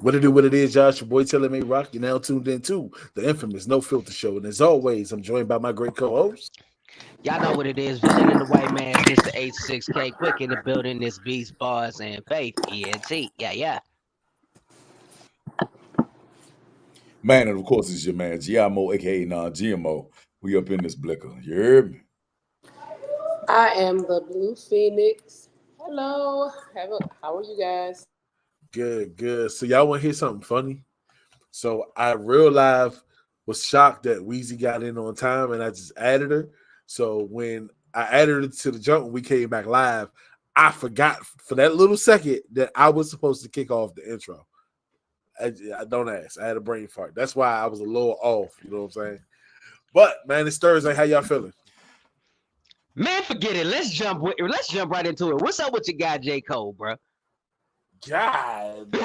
What it do, what it is, Josh, your boy Taylor May Rock. You're now tuned in to the infamous No Filter Show. And as always, I'm joined by my great co-host. Y'all know what it is. Villain in the white mask, Mr. H6K. Quick in the building. This Beast Bars and Faith. ENT. Yeah, yeah. Man, and of course, it's your man, Giamo, aka Non GMO. We up in this blicker. You heard me? I am the Blue Phoenix. Hello. How are you guys? Good, good. So y'all want to hear something funny? So I real live was shocked that Weezy got in on time, and I just added her. So when I added her to the jump when we came back live, I forgot for that little second that I was supposed to kick off the intro. I don't ask. I had a brain fart. That's why I was a little off. You know what I'm saying? But man, it's Thursday. How y'all feeling? Man, forget it. Let's jump right into it. What's up with your guy J. Cole, bro? God damn.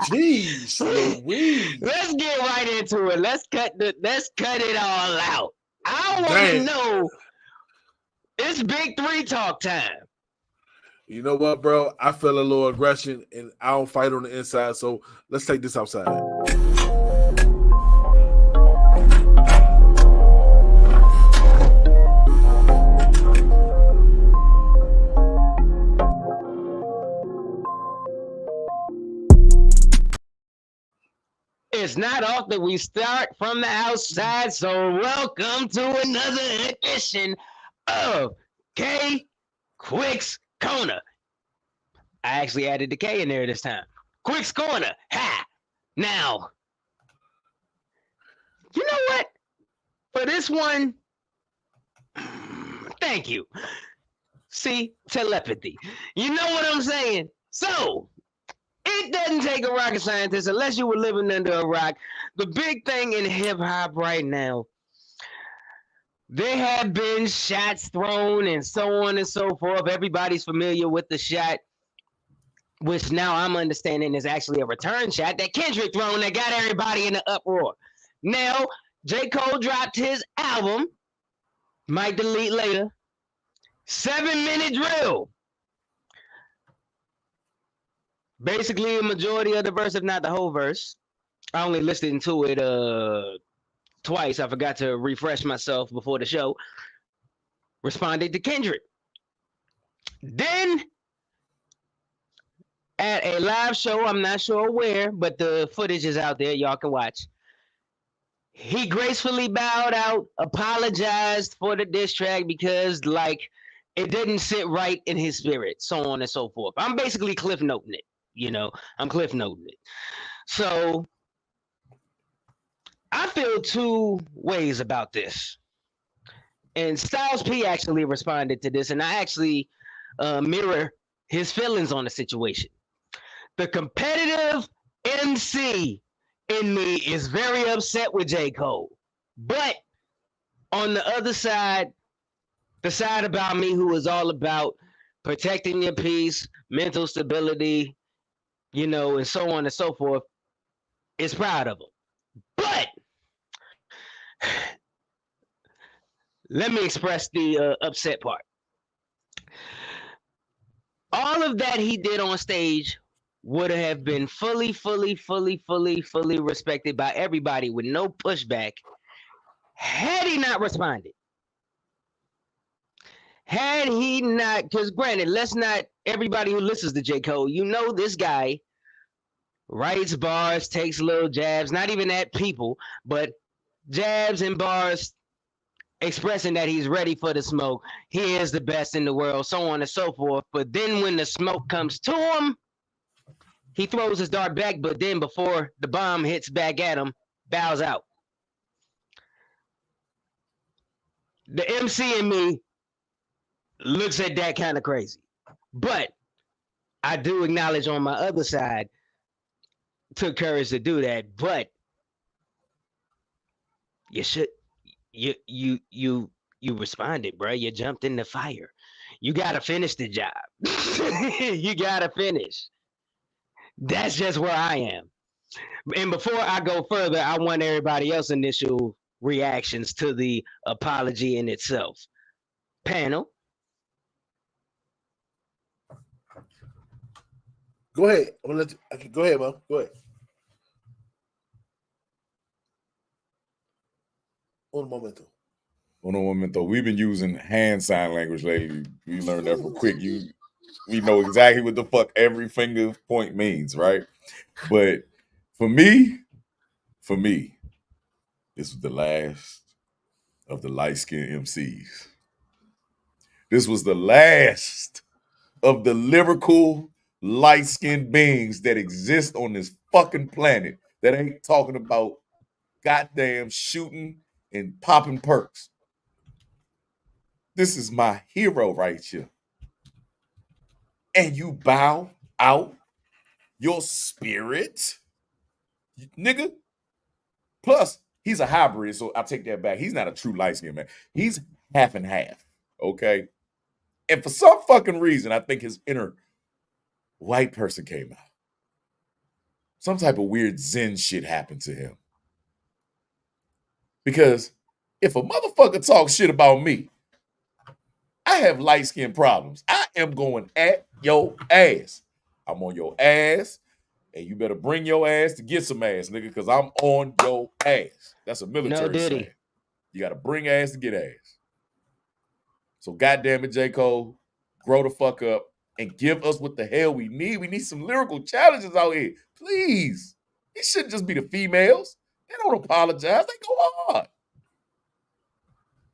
Jeez Louise. Let's get right into it. Let's cut it all out. I want to know. It's Big Three talk time. You know what, bro? I feel a little aggression, and I don't fight on the inside. So let's take this outside. It's not often we start from the outside, so welcome to another edition of K Quick's Corner. I actually added the K in there this time. Quick's Corner. Ha! Now, you know what? For this one, thank you. See, telepathy. You know what I'm saying? So, it doesn't take a rocket scientist unless you were living under a rock. The big thing in hip hop right now, there have been shots thrown and so on and so forth. Everybody's familiar with the shot, which now I'm understanding is actually a return shot that Kendrick thrown that got everybody in the uproar. Now, J. Cole dropped his album, might delete later, 7-minute drill. Basically, a majority of the verse, if not the whole verse. I only listened to it twice. I forgot to refresh myself before the show. Responded to Kendrick. Then, at a live show, I'm not sure where, but the footage is out there. Y'all can watch. He gracefully bowed out, apologized for the diss track because, like, it didn't sit right in his spirit, so on and so forth. I'm basically cliff noting it. You know, I'm cliff noting it. So I feel two ways about this. And Styles P actually responded to this, and I actually mirror his feelings on the situation. The competitive MC in me is very upset with J. Cole. But on the other side, the side about me who is all about protecting your peace, mental stability, you know, and so on and so forth, is proud of him. But let me express the upset part. All of that he did on stage would have been fully respected by everybody with no pushback had he not responded. Had he not, because granted, let's not, everybody who listens to J. Cole, you know this guy writes bars, takes little jabs, not even at people, but jabs and bars expressing that he's ready for the smoke. He is the best in the world, so on and so forth. But then when the smoke comes to him, he throws his dart back, but then before the bomb hits back at him, bows out. The MC in me looks at that kind of crazy. But I do acknowledge on my other side, took courage to do that, but you should you responded, bro. You jumped in the fire. You gotta finish the job. You gotta finish. That's just where I am. And before I go further, I want everybody else initial reactions to the apology in itself. Panel. Go ahead. I'm gonna let you. Okay, go ahead, Mo. Go ahead. Un momento. Un momento. We've been using hand sign language lately. We learned that real quick. We know exactly what the fuck every finger point means, right? But for me, this was the last of the light-skinned MCs. This was the last of the lyrical light-skinned beings that exist on this fucking planet that ain't talking about goddamn shooting and popping perks. This is my hero right here. And you bow out your spirit, nigga. Plus, he's a hybrid, so I'll take that back. He's not a true light-skinned man. He's half and half, okay? And for some fucking reason, I think his inner white person came out. Some type of weird Zen shit happened to him. Because if a motherfucker talks shit about me, I have light skin problems. I am going at your ass. I'm on your ass, and you better bring your ass to get some ass, nigga, because I'm on your ass. That's a military saying. You got to bring ass to get ass. So goddamn it, J. Cole, grow the fuck up and give us what the hell we need. We need some lyrical challenges out here. Please. It shouldn't just be the females. They don't apologize. They go hard.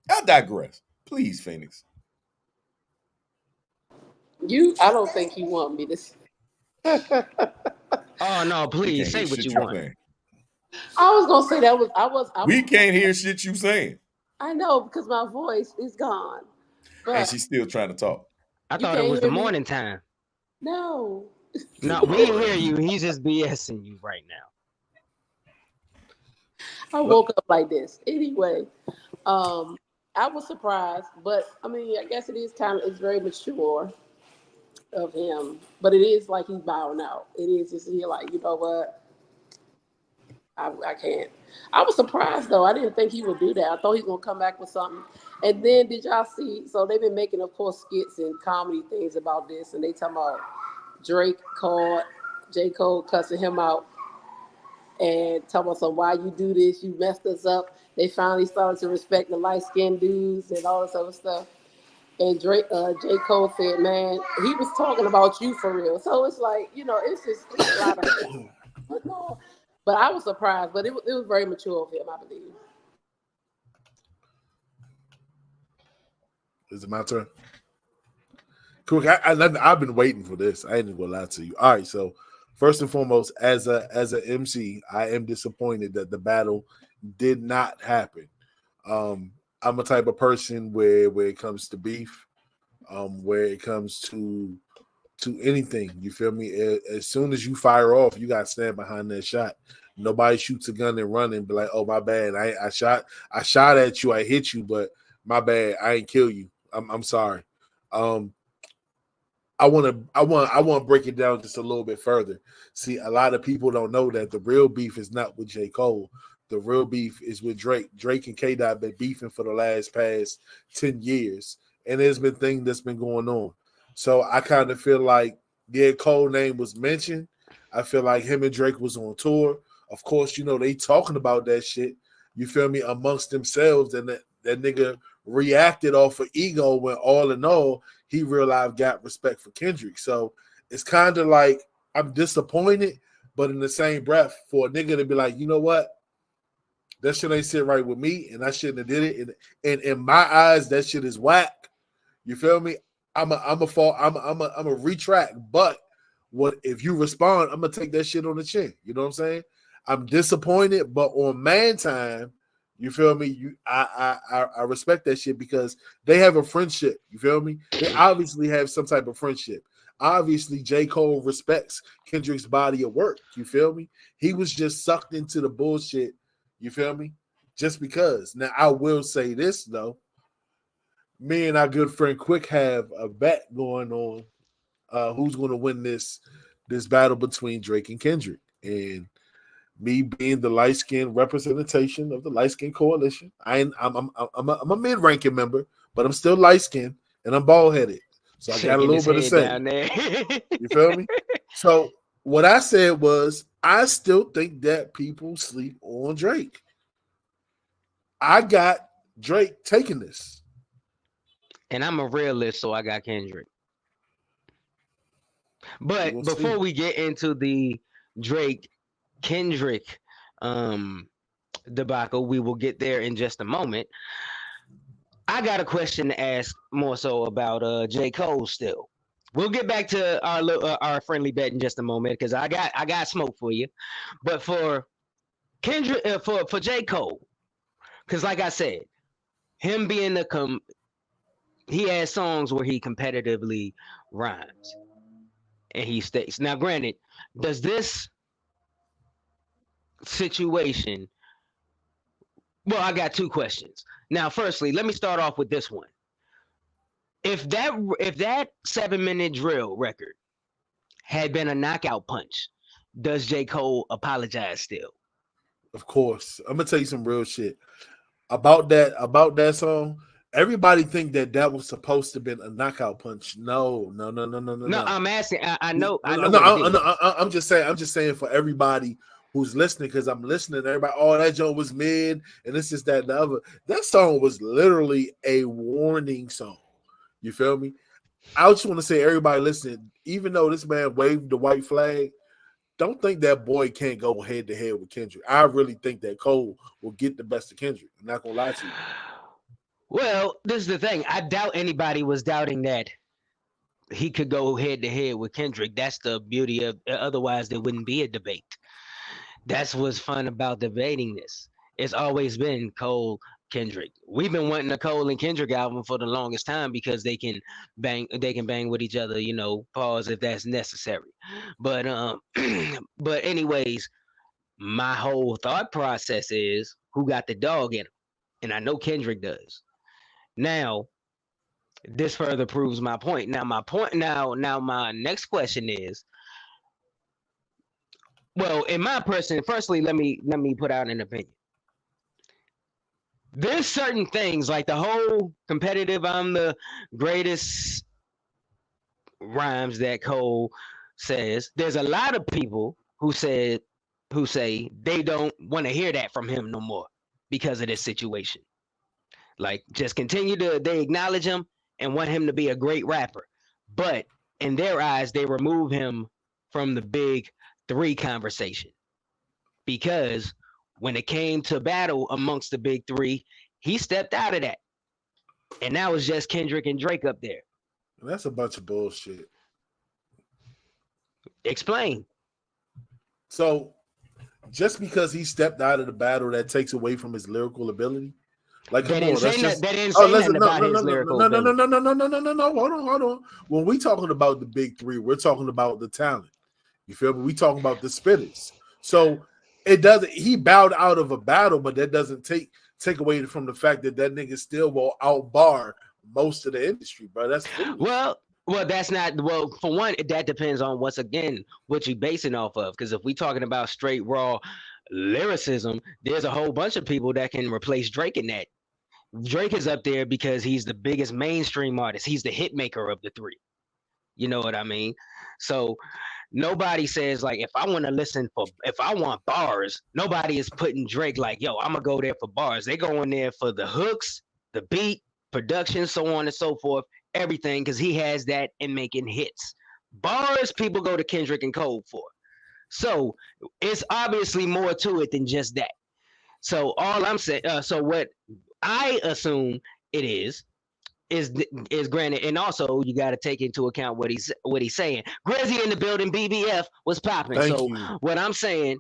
I digress. Please, Phoenix. I don't think you want me to. Oh no, please say what you want. I was gonna say that we can't hear shit you saying. I know because my voice is gone. But and she's still trying to talk. I thought it was the morning time. No. No, we didn't hear you. He's just BSing you right now. I woke up like this. Anyway, I was surprised, but I mean, I guess it's very mature of him, but it is like he's bowing out. It is just here like, you know what? I can't. I was surprised though. I didn't think he would do that. I thought he was gonna come back with something. And then did y'all see? So they've been making, of course, skits and comedy things about this, and they talking about Drake called J. Cole cussing him out and talking about why you do this, you messed us up. They finally started to respect the light-skinned dudes and all this other stuff. And J. Cole said, man, he was talking about you for real. So it's like, it's a lot of things. But I was surprised, but it was very mature of him, I believe. Is it my turn? Quick, I've been waiting for this. I ain't even gonna lie to you. All right, so first and foremost, as a MC, I am disappointed that the battle did not happen. I'm a type of person where it comes to beef, where it comes to anything, you feel me? As soon as you fire off, you got to stand behind that shot. Nobody shoots a gun and run and be like, "Oh, my bad. I shot at you. I hit you, but my bad. I ain't kill you. I'm sorry." I want to break it down just a little bit further. See, a lot of people don't know that the real beef is not with J. Cole. The real beef is with Drake. Drake and K-Dot been beefing for the past 10 years, and there's been things that's been going on. So I kind of feel like, yeah, Cole name was mentioned. I feel like him and Drake was on tour. Of course, they talking about that shit, you feel me, amongst themselves, and that nigga reacted off of ego when all in all, he realized got respect for Kendrick. So it's kind of like I'm disappointed, but in the same breath, for a nigga to be like, you know what? That shit ain't sit right with me, and I shouldn't have did it. And in my eyes, that shit is whack. You feel me? I'm a retract. But what if you respond? I'm gonna take that shit on the chin. You know what I'm saying? I'm disappointed, but on Man Time, you feel me? I respect that shit because they have a friendship. You feel me? They obviously have some type of friendship. Obviously, J. Cole respects Kendrick's body of work. You feel me? He was just sucked into the bullshit. You feel me? Just because. Now, I will say this, though. Me and our good friend Quick have a bet going on who's going to win this battle between Drake and Kendrick. And me being the light-skinned representation of the light-skinned coalition, I'm a mid-ranking member, but I'm still light-skinned and I'm bald-headed. So I got a little bit of say. You feel me? So what I said was, I still think that people sleep on Drake. I got Drake taking this. And I'm a realist, so I got Kendrick. But We'll before see. we get into the Drake Kendrick debacle, we will get there in just a moment. I got a question to ask more so about J. Cole still. We'll get back to our friendly bet in just a moment because I got smoke for you. But for Kendrick, for J. Cole, because like I said, him being he has songs where he competitively rhymes and he stays. Now, granted, does this situation? Well, I got two questions. Now, firstly, let me start off with this one. If that 7-minute drill record had been a knockout punch, does J. Cole apologize still? Of course. I'm gonna tell you some real shit about that song. Everybody think that was supposed to have been a knockout punch. No. No, I'm asking. I know. I'm just saying for everybody who's listening, because I'm listening to everybody. Oh, that joint was mid, and this is that and the other. That song was literally a warning song. You feel me? I just want to say, everybody listening, even though this man waved the white flag, don't think that boy can't go head to head with Kendrick. I really think that Cole will get the best of Kendrick. I'm not gonna lie to you. Well, this is the thing. I doubt anybody was doubting that he could go head to head with Kendrick. That's the beauty of. Otherwise, there wouldn't be a debate. That's what's fun about debating this. It's always been Cole, Kendrick. We've been wanting a Cole and Kendrick album for the longest time because they can bang with each other, pause if that's necessary. But but anyways, my whole thought process is who got the dog in him. And I know Kendrick does. Now, this further proves my point. Now my next question is, well, in my person, firstly, let me put out an opinion. There's certain things like the whole competitive, I'm the greatest rhymes that Cole says. There's a lot of people who say they don't want to hear that from him no more because of this situation. Like, just they acknowledge him and want him to be a great rapper. But in their eyes, they remove him from the big three conversation. Because when it came to battle amongst the big three, he stepped out of that. And now it's just Kendrick and Drake up there. That's a bunch of bullshit. Explain. So, just because he stepped out of the battle, that takes away from his lyrical ability? Like, come on, that's just. That didn't say nothing about his lyrical ability. No. Hold on. When we talking about the big three, we're talking about the talent. You feel me? We talking about the spitters. So it doesn't. He bowed out of a battle, but that doesn't take away from the fact that nigga still will outbar most of the industry, bro. That's foolish. Well, that's not. Well, for one, that depends on what you basing off of. Because if we talking about straight raw lyricism, there's a whole bunch of people that can replace Drake in that. Drake is up there because he's the biggest mainstream artist. He's the hit maker of the three. You know what I mean? So nobody says, like, if I want bars, nobody is putting Drake like, yo, I'm gonna go there for bars. They go in there for the hooks, the beat, production, so on and so forth, everything, because he has that in making hits. Bars, people go to Kendrick and Cole for. So it's obviously more to it than just that. So all I'm saying, so what I assume it is granted, and also you got to take into account what he's saying. Grizzy in the building, BBF was popping. So what I'm saying,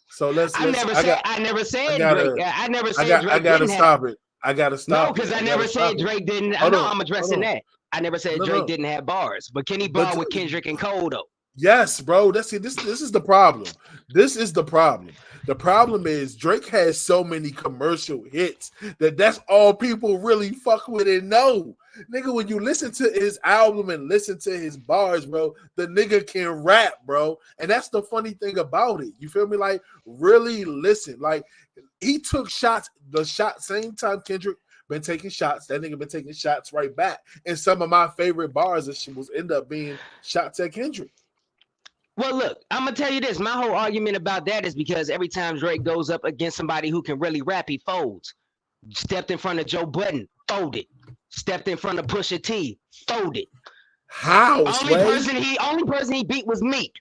So let's. I never said Drake. I never said Drake. I gotta stop it. I gotta stop. No, because I never said Drake didn't. I know I'm addressing that. I never said Drake didn't have bars, but can he bar with Kendrick and Cole though? Yes, bro. This is the problem. This is the problem. The problem is Drake has so many commercial hits that's all people really fuck with and know. Nigga, when you listen to his album and listen to his bars, bro, the nigga can rap, bro. And that's the funny thing about it. You feel me? Like, really listen. Like, he took shots, same time Kendrick been taking shots. That nigga been taking shots right back. And some of my favorite bars that was end up being shots at Kendrick. Well, look, I'm gonna tell you this. My whole argument about that is because every time Drake goes up against somebody who can really rap, he folds. Stepped in front of Joe Budden, folded. Stepped in front of Pusha T, folded. How, Sway? Only person he beat was Meek.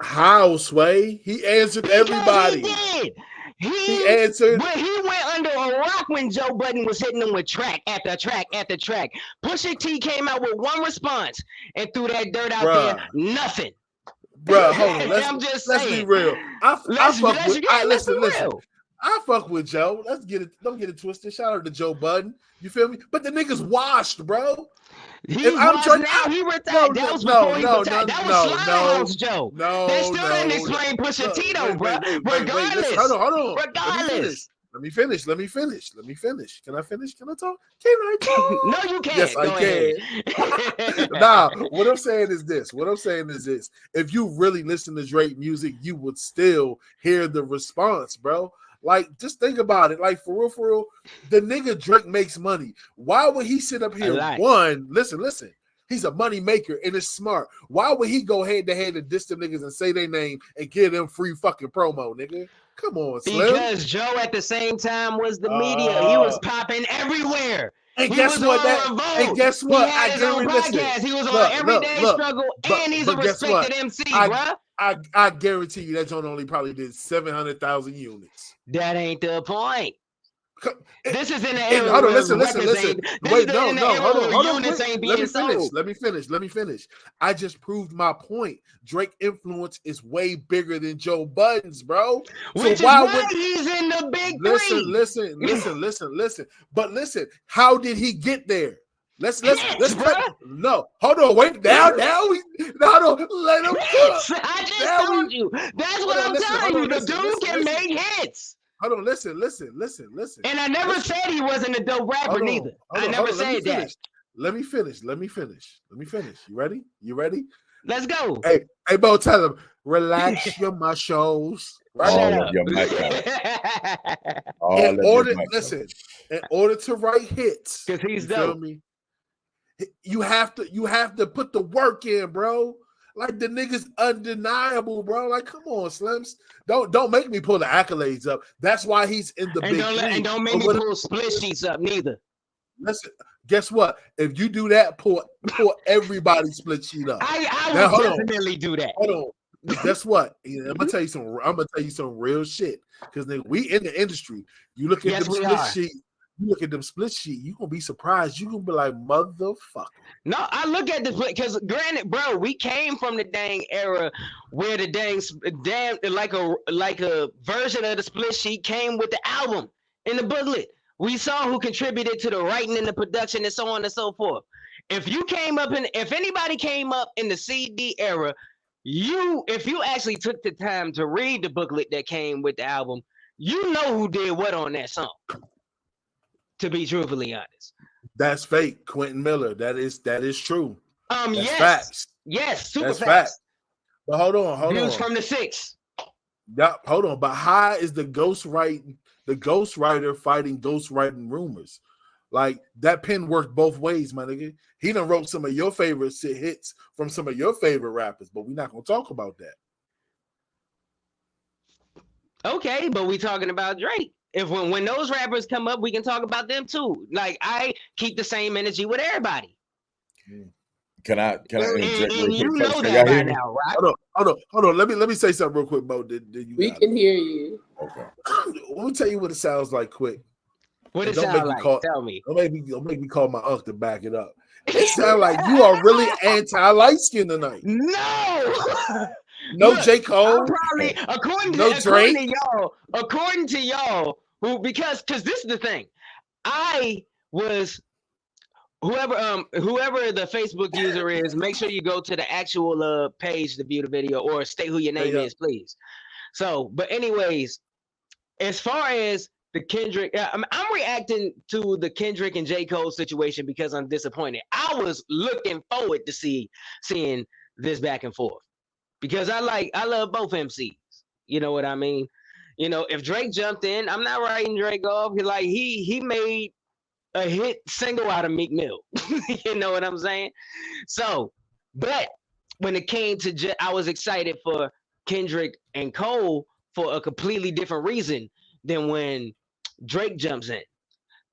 How, Sway? He answered everybody. He did. He answered. But he went under a rock when Joe Budden was hitting him with track after track after track. Pusha T came out with one response and threw that dirt out there. Nothing. Bro, hold on. Let's be real. Listen. I fuck with Joe. Let's get it. Don't get it twisted. Shout out to Joe Budden. You feel me? But the nigga's washed, bro. He retired. That was before he retired. That was Slaughterhouse Joe. That still didn't explain Pusha T though, bro. Regardless. Hold on. Regardless. Let me finish. Can I finish? Can I talk? Can I talk? No, you can't. Yes, I can. Nah, what I'm saying is this. If you really listen to Drake music, you would still hear the response, bro. Like, just think about it. Like, for real, the nigga Drake makes money. Why would he sit up here? Listen. He's a money maker and it's smart. Why would he go head to head and diss them niggas and say their name and give them free fucking promo, nigga? Come on, Slim. Because Joe at the same time was the media. He was popping everywhere. And guess what? I guarantee he was on Everyday Struggle, and he's a respected MC, bro. I guarantee you that joint only probably did 700,000 units. That ain't the point. This is in the era. Hold on, listen. Wait, no, hold on. Let me finish. I just proved my point. Drake influence is way bigger than Joe Budden's, bro. Which is why he's in the big three. Listen. But listen, how did he get there? Let's no. Hold on, wait. Now let him cook. I just told you. That's what I'm telling you. The dude can make hits. Hold on, listen. And I never said he wasn't a dope rapper neither. I never said that. Let me finish. You ready? Let's go. Hey, Bo, tell him, relax your muscles. All of your muscles. In order to write hits, because he's dope. You have to put the work in, bro. Like, the nigga's undeniable, bro. Like, come on, Slims. Don't make me pull the accolades up. That's why he's in the big three. And don't make me pull split sheets up neither. Listen, guess what? If you do that, pull everybody's split sheet up. I would definitely do that. Hold on. Guess what? I'm gonna tell you some real shit. Because we in the industry. You look at the split sheet. You look at them split sheet, you gonna be surprised. You gonna be like, motherfucker. No, I look at the because granted, bro, we came from the dang era where the damn like a version of the split sheet came with the album in the booklet. We saw who contributed to the writing and the production and so on and so forth. If anybody came up in the CD era, if you actually took the time to read the booklet that came with the album, you know who did what on that song. To be truthfully honest, that's fake. Quentin Miller. That is true. That's facts. Yes, super that's facts. But hold on. Views from the 6. Yeah, hold on. But how is the ghostwriter fighting ghostwriting rumors? Like, that pen worked both ways, my nigga. He done wrote some of your favorite hits from some of your favorite rappers, but we're not gonna talk about that. Okay, but we talking about Drake. If when those rappers come up, we can talk about them too. Like, I keep the same energy with everybody. Can I interject real quick? You know that by now, right? Hold on. Let me say something real quick, Mo. We can hear you. Okay. Let me tell you what it sounds like quick. What it sound like? Tell me. Don't make me call my uncle to back it up. It sounds like you are really anti-light skin tonight. No. No J. Cole. Probably according to y'all, because this is the thing. I was whoever the Facebook user is, make sure you go to the actual page to view the video or state who your name is, please. So, but anyways, as far as the Kendrick, I'm reacting to the Kendrick and J. Cole situation because I'm disappointed. I was looking forward to seeing this back and forth. Because I love both MCs. You know what I mean? You know, if Drake jumped in, I'm not writing Drake off. Like he made a hit single out of Meek Mill. You know what I'm saying? So, but when it came to, I was excited for Kendrick and Cole for a completely different reason than when Drake jumps in.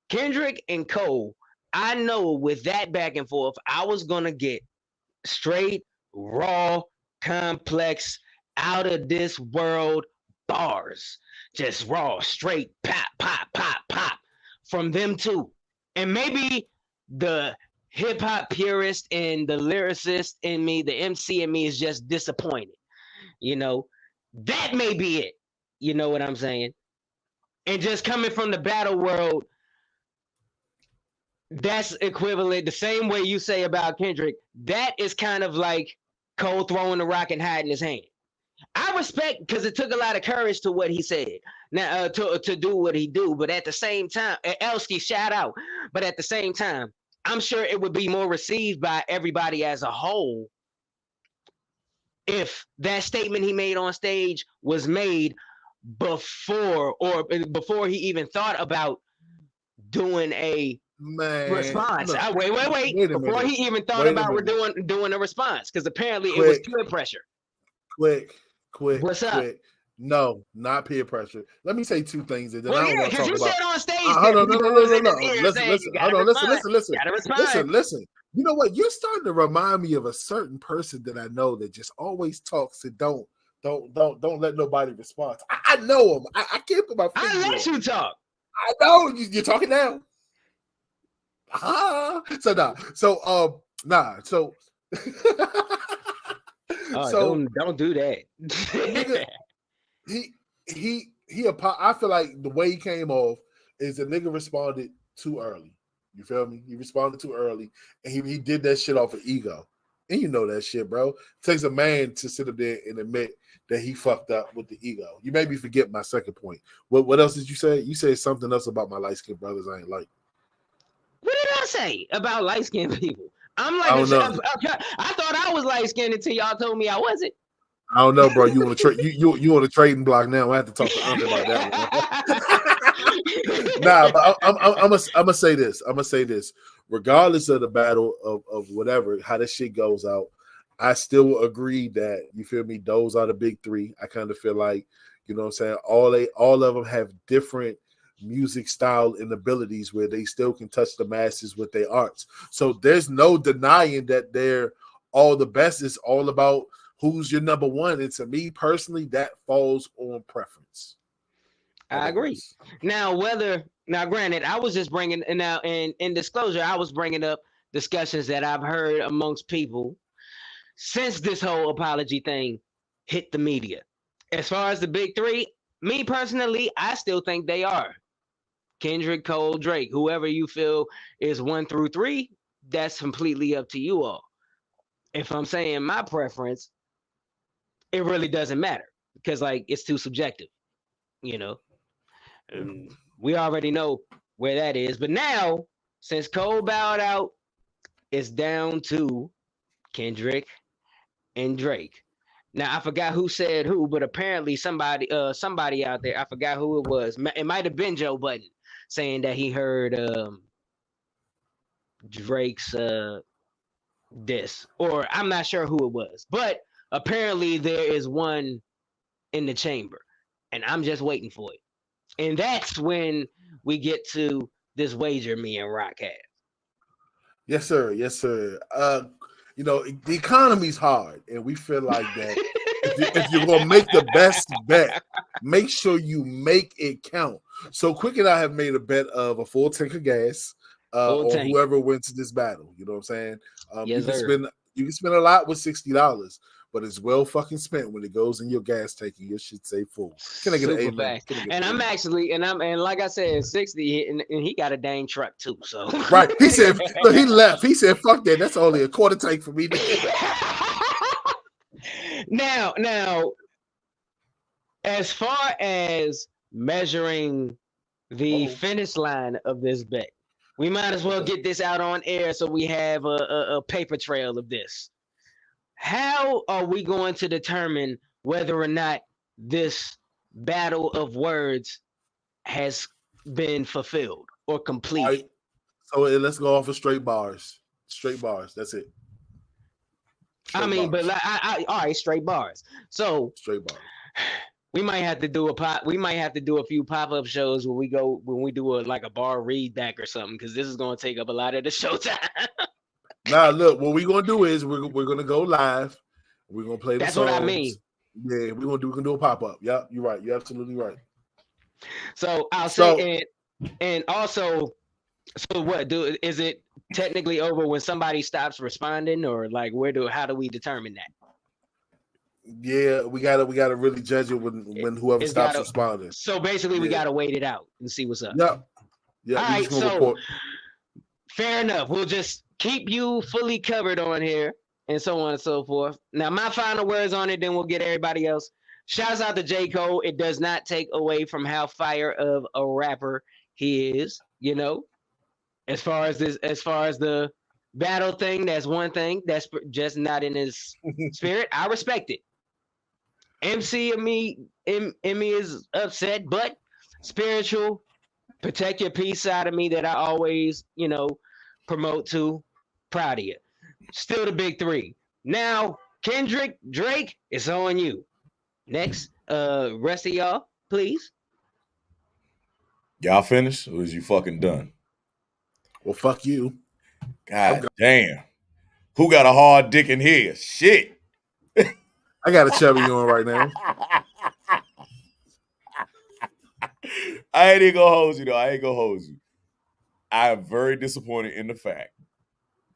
Kendrick and Cole, I know with that back and forth, I was gonna get straight, raw, complex, out of this world bars. Just raw, straight, pop, pop, pop, pop from them too. And maybe the hip hop purist and the lyricist in me, the MC in me is just disappointed. You know, that may be it. You know what I'm saying? And just coming from the battle world, that's equivalent the same way you say about Kendrick. That is kind of like Cole throwing the rock and hiding his hand. I respect because it took a lot of courage to what he said. Now to do what he do, but at the same time, Elsky shout out. But at the same time, I'm sure it would be more received by everybody as a whole if that statement he made on stage was made before he even thought about doing a response. Look, Wait. Before he even thought about doing a response, because apparently it was peer pressure. Quick. What's up? No, not peer pressure. Let me say two things, and then I don't want to talk you about. Said on stage. Listen. You know what? You're starting to remind me of a certain person that I know that just always talks and don't let nobody respond. I know him. I can't put my finger on. I let you talk. I know you're talking now. So nah. So don't do that. Nigga, I feel like the way he came off is the nigga responded too early. You feel me? He responded too early, and he did that shit off of ego. And you know that shit, bro. It takes a man to sit up there and admit that he fucked up with the ego. You made me forget my second point. What else did you say? You said something else about my light-skinned brothers I ain't like. What did I say about light-skinned people? I'm like, I thought I was light-skinned until y'all told me I wasn't. I don't know, bro. You want to trade? You on a trading block now? I have to talk to Andre about that one. Nah, but I'm gonna say this. I'm gonna say this. Regardless of the battle of whatever, how this shit goes out, I still agree that, you feel me, those are the big three. I kind of feel like, you know what I'm saying, all of them have different music style and abilities where they still can touch the masses with their arts. So there's no denying that they're all the best. It's all about who's your number one. And to me personally, that falls on preference. I agree. Now, granted, I was just bringing in disclosure, I was bringing up discussions that I've heard amongst people since this whole apology thing hit the media. As far as the big three, me personally, I still think they are Kendrick, Cole, Drake. Whoever you feel is 1 through 3, that's completely up to you all. If I'm saying my preference, it really doesn't matter because it's too subjective, you know. We already know where that is. But now, since Cole bowed out, it's down to Kendrick and Drake. Now, I forgot who said who, but apparently somebody out there, I forgot who it was. It might have been Joe Budden saying that he heard Drake's diss, or I'm not sure who it was. But apparently there is one in the chamber, and I'm just waiting for it. And that's when we get to this wager me and Rock have. Yes, sir. You know, the economy's hard, and we feel like that if you're going to make the best bet, make sure you make it count. So Quick and I have made a bet of a full tank of gas on whoever wins this battle. You know what I'm saying? Yes, you can spend a lot with $60, but it's well fucking spent when it goes in your gas tank and your shit say full. Can I get an amen? And I'm actually, and like I said, 60, and he got a dang truck too. So right, he said, look, he left. He said, "Fuck that. That's only a quarter tank for me." Now, as far as measuring the finish line of this bet, we might as well get this out on air so we have a paper trail of this. How are we going to determine whether or not this battle of words has been fulfilled or completed? So let's go off of straight bars. Straight bars. That's it. I Straight mean, bars. but like, all right, straight bars. So Straight bars. we might have to do a pop. We might have to do a few pop-up shows when we do a bar read back or something, because this is gonna take up a lot of the show time. Now, look, what we're gonna do is we're gonna go live. We're gonna play the That's songs. what I mean. Yeah, we can do a pop-up. Yeah, you're right. You're absolutely right. So I'll say, and also, so what is it technically over when somebody stops responding, or like how do we determine that? Yeah, we gotta really judge it when whoever stops responding. So basically, we gotta wait it out and see what's up. Yep. Yeah. All right. So fair enough. We'll just keep you fully covered on here and so on and so forth. Now, my final words on it, then we'll get everybody else. Shouts out to J. Cole. It does not take away from how fire of a rapper he is. You know, as far as the battle thing, that's one thing. That's just not in his spirit. I respect it. MC Emmy is upset, but spiritual, protect your peace side of me that I always, promote to. Proud of you. Still the big three. Now, Kendrick, Drake, it's on you. Next, rest of y'all, please. Y'all finished, or is you fucking done? Well, fuck you. God damn. Who got a hard dick in here? Shit. I got a chubby on right now. I ain't gonna hold you though. I ain't gonna hold you. I am very disappointed in the fact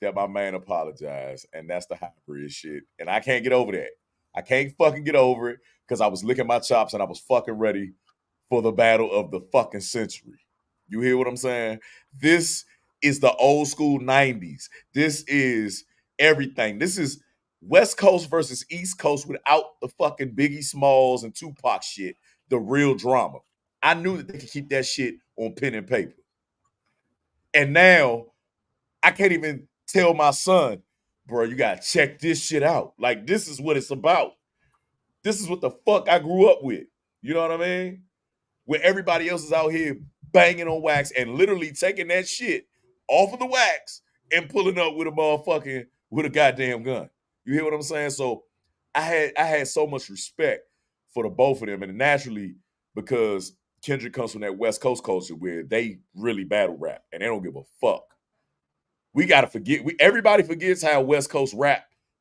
that my man apologized, and that's the hybrid shit. And I can't get over that. I can't fucking get over it because I was licking my chops and I was fucking ready for the battle of the fucking century. You hear what I'm saying? This is the old school 90s. This is everything. This is West Coast versus East Coast without the fucking Biggie Smalls and Tupac shit, the real drama. I knew that they could keep that shit on pen and paper. And now I can't even tell my son, bro, you gotta check this shit out. Like, this is what it's about. This is what the fuck I grew up with. You know what I mean? Where everybody else is out here banging on wax and literally taking that shit off of the wax and pulling up with a goddamn gun. You hear what I'm saying? So I had so much respect for the both of them, and naturally, because Kendrick comes from that West Coast culture where they really battle rap and they don't give a fuck. We gotta forget. Everybody forgets how West Coast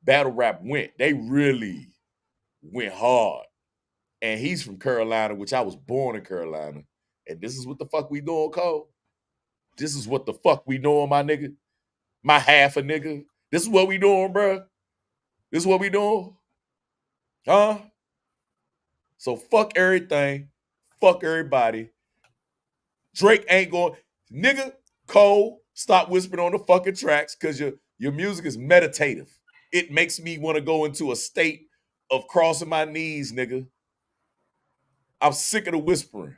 battle rap went. They really went hard. And he's from Carolina, which I was born in Carolina. And this is what the fuck we doing, Cole. This is what the fuck we doing, my nigga. My half a nigga. This is what we doing, bro. This is what we doing. Huh? So fuck everything. Fuck everybody. Drake ain't going. Nigga, Cole, stop whispering on the fucking tracks because your music is meditative. It makes me want to go into a state of crossing my knees, nigga. I'm sick of the whispering.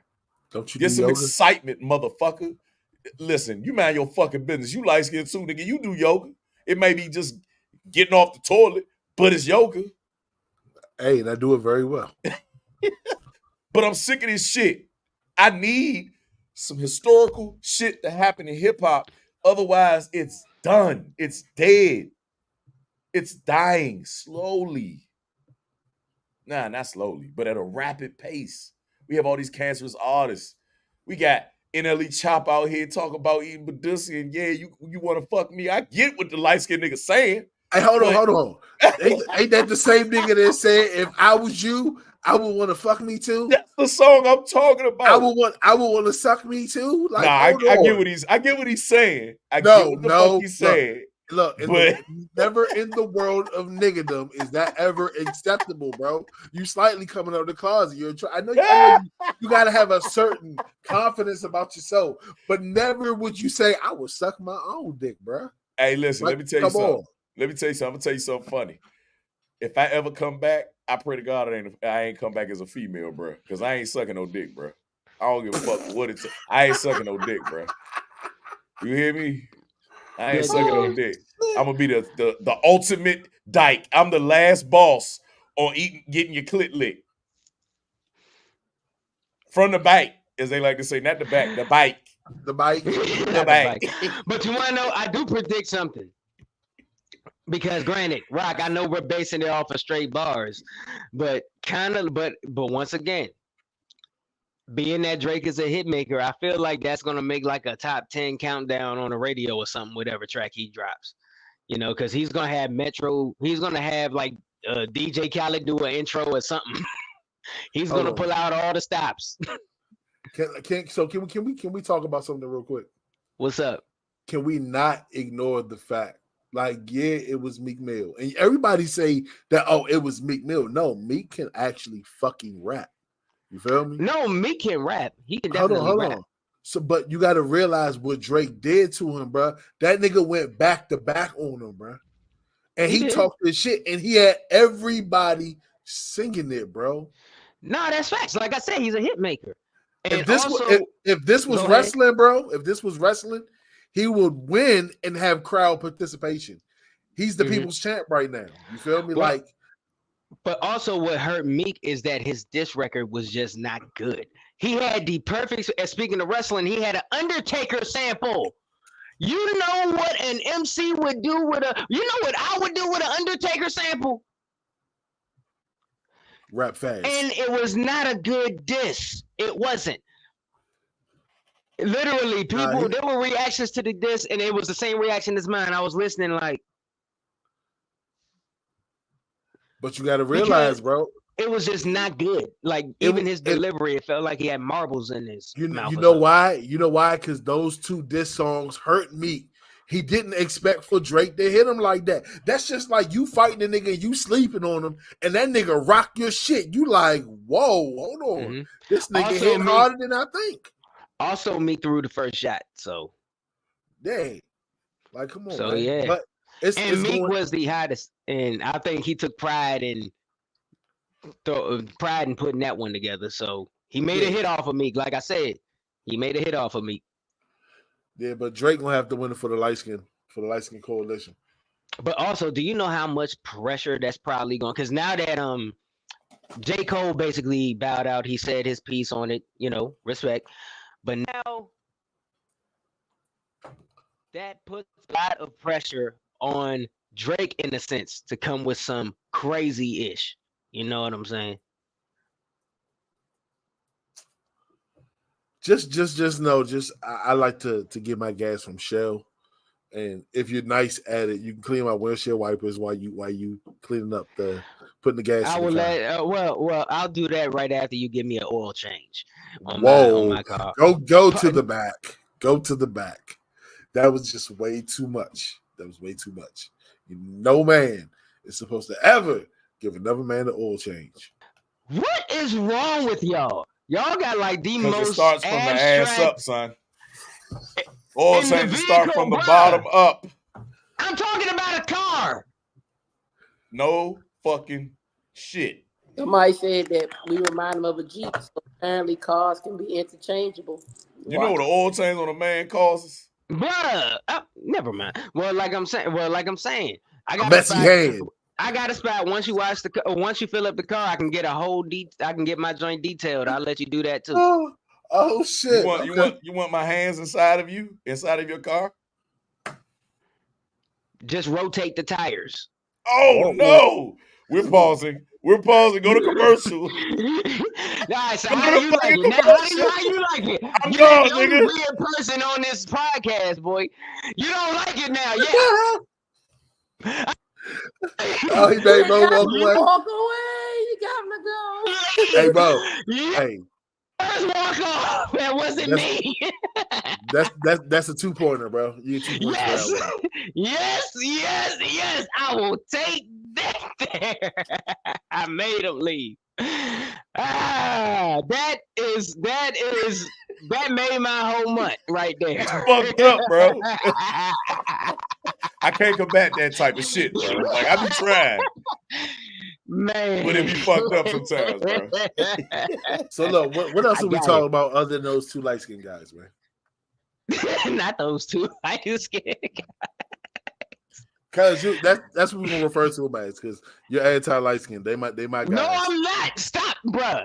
Don't you get do some yoga? Excitement, motherfucker. Listen, you mind your fucking business. You light skinned too, nigga. You do yoga. It may be just getting off the toilet, but it's yoga. Hey, and I do it very well. But I'm sick of this shit. I need some historical shit to happen in hip hop. Otherwise, it's done. It's dead. It's dying slowly. Nah, not slowly, but at a rapid pace. We have all these cancerous artists. We got NLE Chop out here talking about eating Badusi, and yeah, you want to fuck me. I get what the light-skinned nigga saying. Hey, hold on. Ain't that the same nigga that said, if I was you, I would want to fuck me too? That's the song I'm talking about. I would want to suck me too? Like, I get what he's saying. I get what the fuck he's saying. Look, never in the world of niggerdom is that ever acceptable, bro. You slightly coming out of the closet. I know you got to have a certain confidence about yourself, but never would you say, I would suck my own dick, bro. Hey, listen, let me tell you something. Let me tell you something. I'm going to tell you something funny. If I ever come back, I pray to God I ain't come back as a female, bro, because I ain't sucking no dick, bro. I don't give a fuck what it's. I ain't sucking no dick, bro. You hear me? I ain't sucking no dick. I'm gonna be the ultimate dyke. I'm the last boss on getting your clit licked. From the bike, as they like to say, not the back, the bike. The bike. Not the bike. bike. But you want to know? I do predict something. Because granted, Rock, I know we're basing it off of straight bars, but once again, being that Drake is a hit maker, I feel like that's gonna make like a top 10 countdown on the radio or something, whatever track he drops. You know, because he's gonna have he's gonna have like DJ Khaled do an intro or something. He's gonna pull out all the stops. Can we talk about something real quick? What's up? Can we not ignore the fact? Like, yeah, it was Meek Mill. And everybody say that, oh, it was Meek Mill. No, Meek can actually fucking rap. You feel me? No, Meek can rap. He can definitely rap. So, but you got to realize what Drake did to him, bro. That nigga went back to back on him, bro. And he talked this shit, and he had everybody singing it, bro. No, that's facts. Like I said, he's a hit maker. And if this was wrestling, bro, if this was wrestling, he would win and have crowd participation. He's the people's champ right now. You feel me? Well, but also what hurt Meek is that his diss record was just not good. He had the perfect, speaking of wrestling, he had an Undertaker sample. You know what an MC would do with you know what I would do with an Undertaker sample? Rap fast. And it was not a good diss. It wasn't. Literally, people, there were reactions to the diss, and it was the same reaction as mine. I was listening like. But you got to realize, bro. It was just not good. Like, even his delivery, it felt like he had marbles in his mouth. You know why? You know why? Because those two diss songs hurt me. He didn't expect for Drake to hit him like that. That's just like you fighting a nigga and you sleeping on him, and that nigga rock your shit. You like, whoa, hold on. This nigga also hit harder than I think. Also, Meek threw the first shot, so. Dang. Like, come on, so, man. Yeah. But Meek was the hottest, and I think he took pride in putting that one together. So, he made a hit off of Meek. Like I said, he made a hit off of Meek. Yeah, but Drake gonna have to win it for the light skin coalition. But also, do you know how much pressure that's probably going? Because now that J. Cole basically bowed out, he said his piece on it. You know, respect. But now that puts a lot of pressure on Drake in a sense to come with some crazy-ish. You know what I'm saying? Just know, I like to get my gas from Shell, and if you're nice at it, you can clean my windshield wipers while you cleaning up putting the gas. I will well, I'll do that right after you give me an oil change on my car. Go to the back. Go to the back. That was just way too much. That was way too much. No man is supposed to ever give another man an oil change. What is wrong with y'all? Y'all got like the most. It starts from the ass up, son. Oil changes start from the bottom up. I'm talking about a car. No fucking shit. Somebody said that we remind them of a Jeep, so apparently cars can be interchangeable. You know what an oil change on a man causes? Bruh, never mind. Well, like I'm saying, I got messy hand. I got a spot. Once you fill up the car, I can get I can get my joint detailed. I'll let you do that too. Oh shit! You want my hands inside of your car? Just rotate the tires. Oh no! We're pausing. Go to commercial. All right, so how do you like it? Now, how you like it? I'm You're gone, the only nigga. weird person on this podcast, boy. You don't like it now, yeah? Oh, he made Mo walk away. Walk away. You got him to go. Hey, Mo. Yeah. Hey. First walk off. That wasn't me. That's a 2-pointer, bro. You get 2 points for that one. Yes. I will take that there. I made him leave. That made my whole month right there. It's fucked up, bro. I can't combat that type of shit, bro. Like, I be trying. Man. But it be fucked up sometimes, bro. So look, what else are we talking about other than those two light-skinned guys, man? Not those two. I do scared. Cause that's what we're gonna refer to them as, because you're anti-light skin. They might guys. No, I'm not. Stop, bro.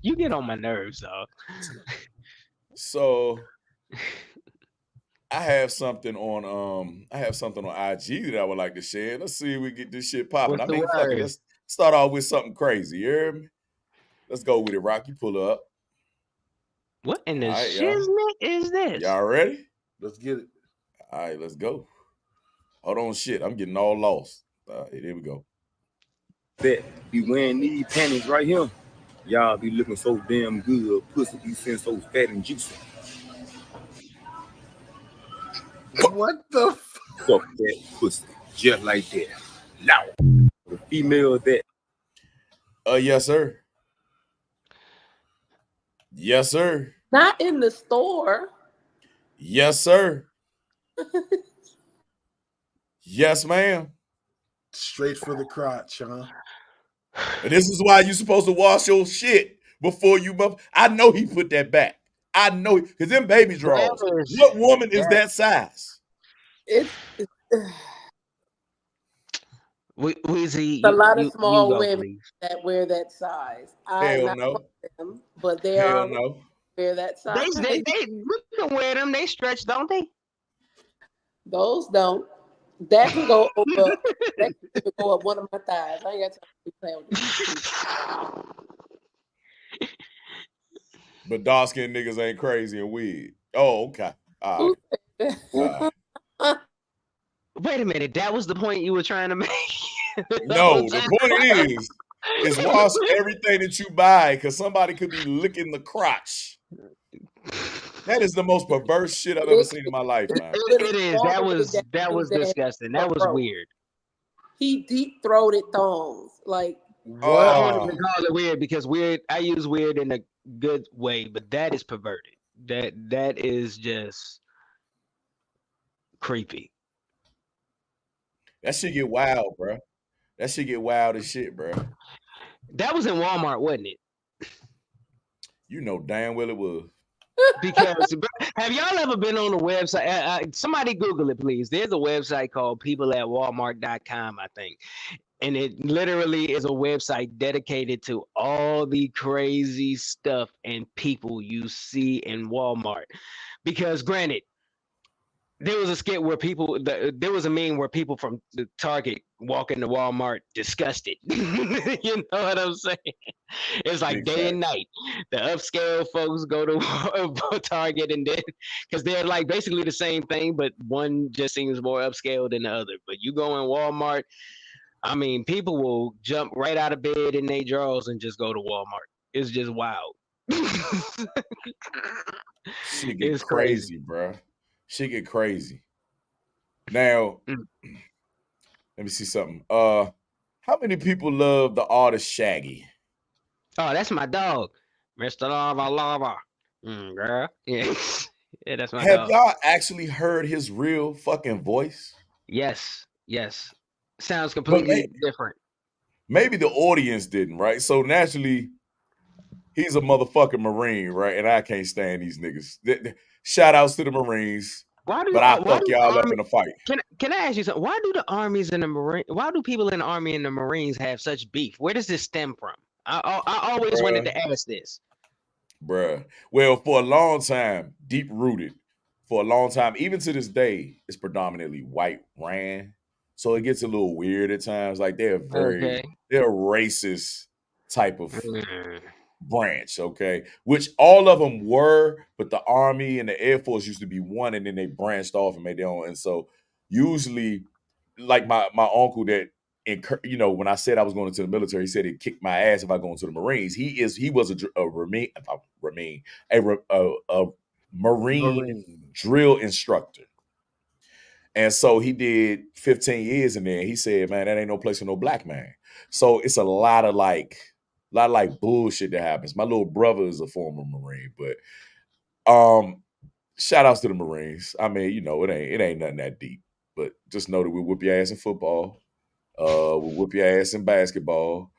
You get on my nerves, though. So I have something on IG that I would like to share. Let's see if we get this shit popping. What's I the mean, fuck it. word? Let's start off with something crazy. You hear me? Let's go with it, Rock. You pull up. What in the All right, y'all. shiznit is this? Y'all ready? Let's get it. All right, let's go. Hold on, shit. I'm getting all lost. All right, here we go. That be wearing these panties right here. Y'all be looking so damn good. Pussy be sitting so fat and juicy. What the Fuck that pussy. Just like that. Now, the female that Yes, sir. Yes, sir. Not in the store. Yes, sir. Yes, ma'am. straight for the crotch, huh? And this is why you supposed to wash your shit before you I know he put that back. I know because them baby drawers. is- What woman is that size? It's Weezy, a lot of you small go, women please. that wear that size. I Hell not no. one of them, but there Hell are no. women that wear that size. They we can wear them. They stretch, don't they? Those don't. That can go over. That can even go up one of my thighs. I ain't got time to be playing with this. But dark skinned niggas ain't crazy and weird. Oh, okay. All right. All right. Wait a minute. That was the point you were trying to make. No, the point is wash everything that you buy because somebody could be licking the crotch. That is the most perverse shit I've ever seen in my life, man. It is. That was disgusting. That was weird. He deep throated thongs. Like What? I won't even call it weird because weird. I use weird in a good way, but that is perverted. That is just creepy. That shit get wild, bro. That shit get wild as shit, bro. That was in Walmart, wasn't it? You know damn well it was. Because have y'all ever been on a website? Somebody Google it, please. There's a website called peopleatwalmart.com, I think. And it literally is a website dedicated to all the crazy stuff and people you see in Walmart. Because granted, there was a skit where there was a meme where people from the Target walk into Walmart disgusted. You know what I'm saying? It's like Big day fact. and night. The upscale folks go to Target and then because they're like basically the same thing, but one just seems more upscale than the other. But you go in Walmart, I mean, people will jump right out of bed in their drawers and just go to Walmart. It's just wild. Shit get It's crazy, bro. Shit get crazy. Now, let me see something. How many people love the artist Shaggy? Oh, that's my dog, Mr. Lava. Girl. Yeah. Yeah, that's my Have dog. y'all actually heard his real fucking voice? Yes. Sounds completely different. Maybe the audience didn't, right? So naturally, he's a motherfucking Marine, right? And I can't stand these niggas. Shout outs to the Marines. But I fuck y'all up in a fight. Can I ask you something? Why do the armies and the Marine? Why do people in the army and the Marines have such beef? Where does this stem from? I always wanted to ask this. Bruh. Well, for a long time, deep rooted, for a long time, even to this day, it's predominantly white ran. So it gets a little weird at times. Like they're they're a racist type of branch, okay? Which all of them were, but the Army and the Air Force used to be one, and then they branched off and made their own. And so usually, like my uncle that when I said I was going into the military, he said he'd kick my ass if I go into the Marines. He was a Marine drill instructor. And so he did 15 years in there. And he said, man, that ain't no place for no black man. So it's a lot of bullshit that happens. My little brother is a former Marine, but shout outs to the Marines. I mean, it ain't nothing that deep. But just know that we whoop your ass in football. We whoop your ass in basketball.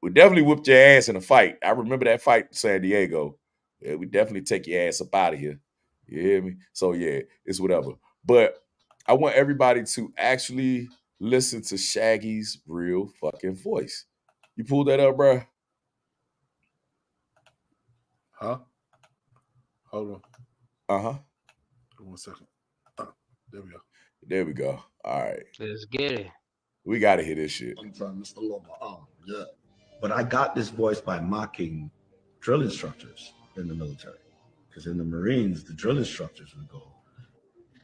We definitely whooped your ass in a fight. I remember that fight in San Diego. Yeah, we definitely take your ass up out of here. You hear me? So yeah, it's whatever. But I want everybody to actually listen to Shaggy's real fucking voice. You pulled that up, bro? Huh? Hold on. Uh-huh. 1 second. There we go. There we go. All right. Let's get it. We got to hear this shit. Sometime Mr. Lover. Yeah. But I got this voice by mocking drill instructors in the military. Because in the Marines, the drill instructors would go,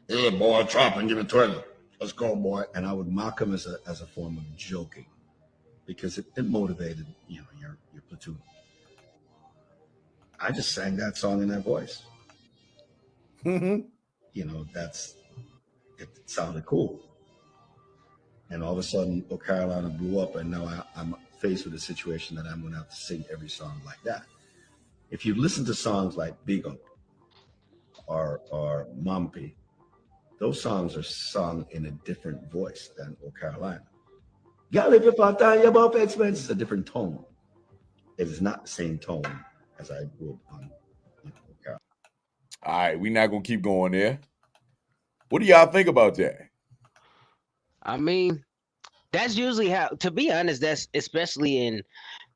"Hey, boy, drop and give it 20. Let's go, boy." And I would mock them as a form of joking. Because it motivated, your platoon. I just sang that song in that voice. Mm-hmm. It sounded cool. And all of a sudden, O Carolina blew up, and now I'm faced with a situation that I'm going to have to sing every song like that. If you listen to songs like Big Up or Mumpy, those songs are sung in a different voice than O Carolina. It's a different tone. It is not the same tone as I would on O Carolina. All right, we're not going to keep going there. What do y'all think about that? I mean, that's usually how, to be honest, that's especially in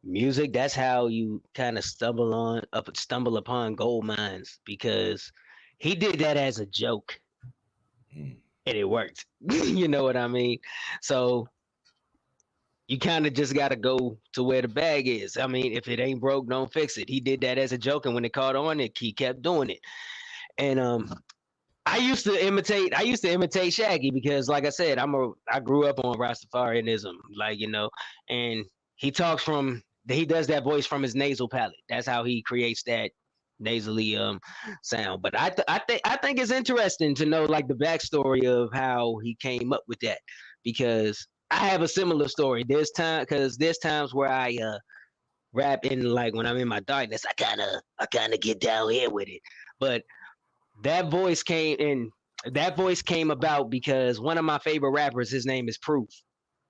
music, that's how you kind of stumble upon gold mines, because he did that as a joke and it worked. You know what I mean? So you kind of just got to go to where the bag is. I mean, if it ain't broke, don't fix it. He did that as a joke, and when it caught on, he kept doing it. And I used to imitate Shaggy because, like I said, I grew up on Rastafarianism, and he does that voice from his nasal palate. That's how he creates that nasally sound. But I think it's interesting to know like the backstory of how he came up with that, because I have a similar story. There's times where I rap in, like, when I'm in my darkness, I kind of get down here with it. But that voice came about because one of my favorite rappers, his name is Proof.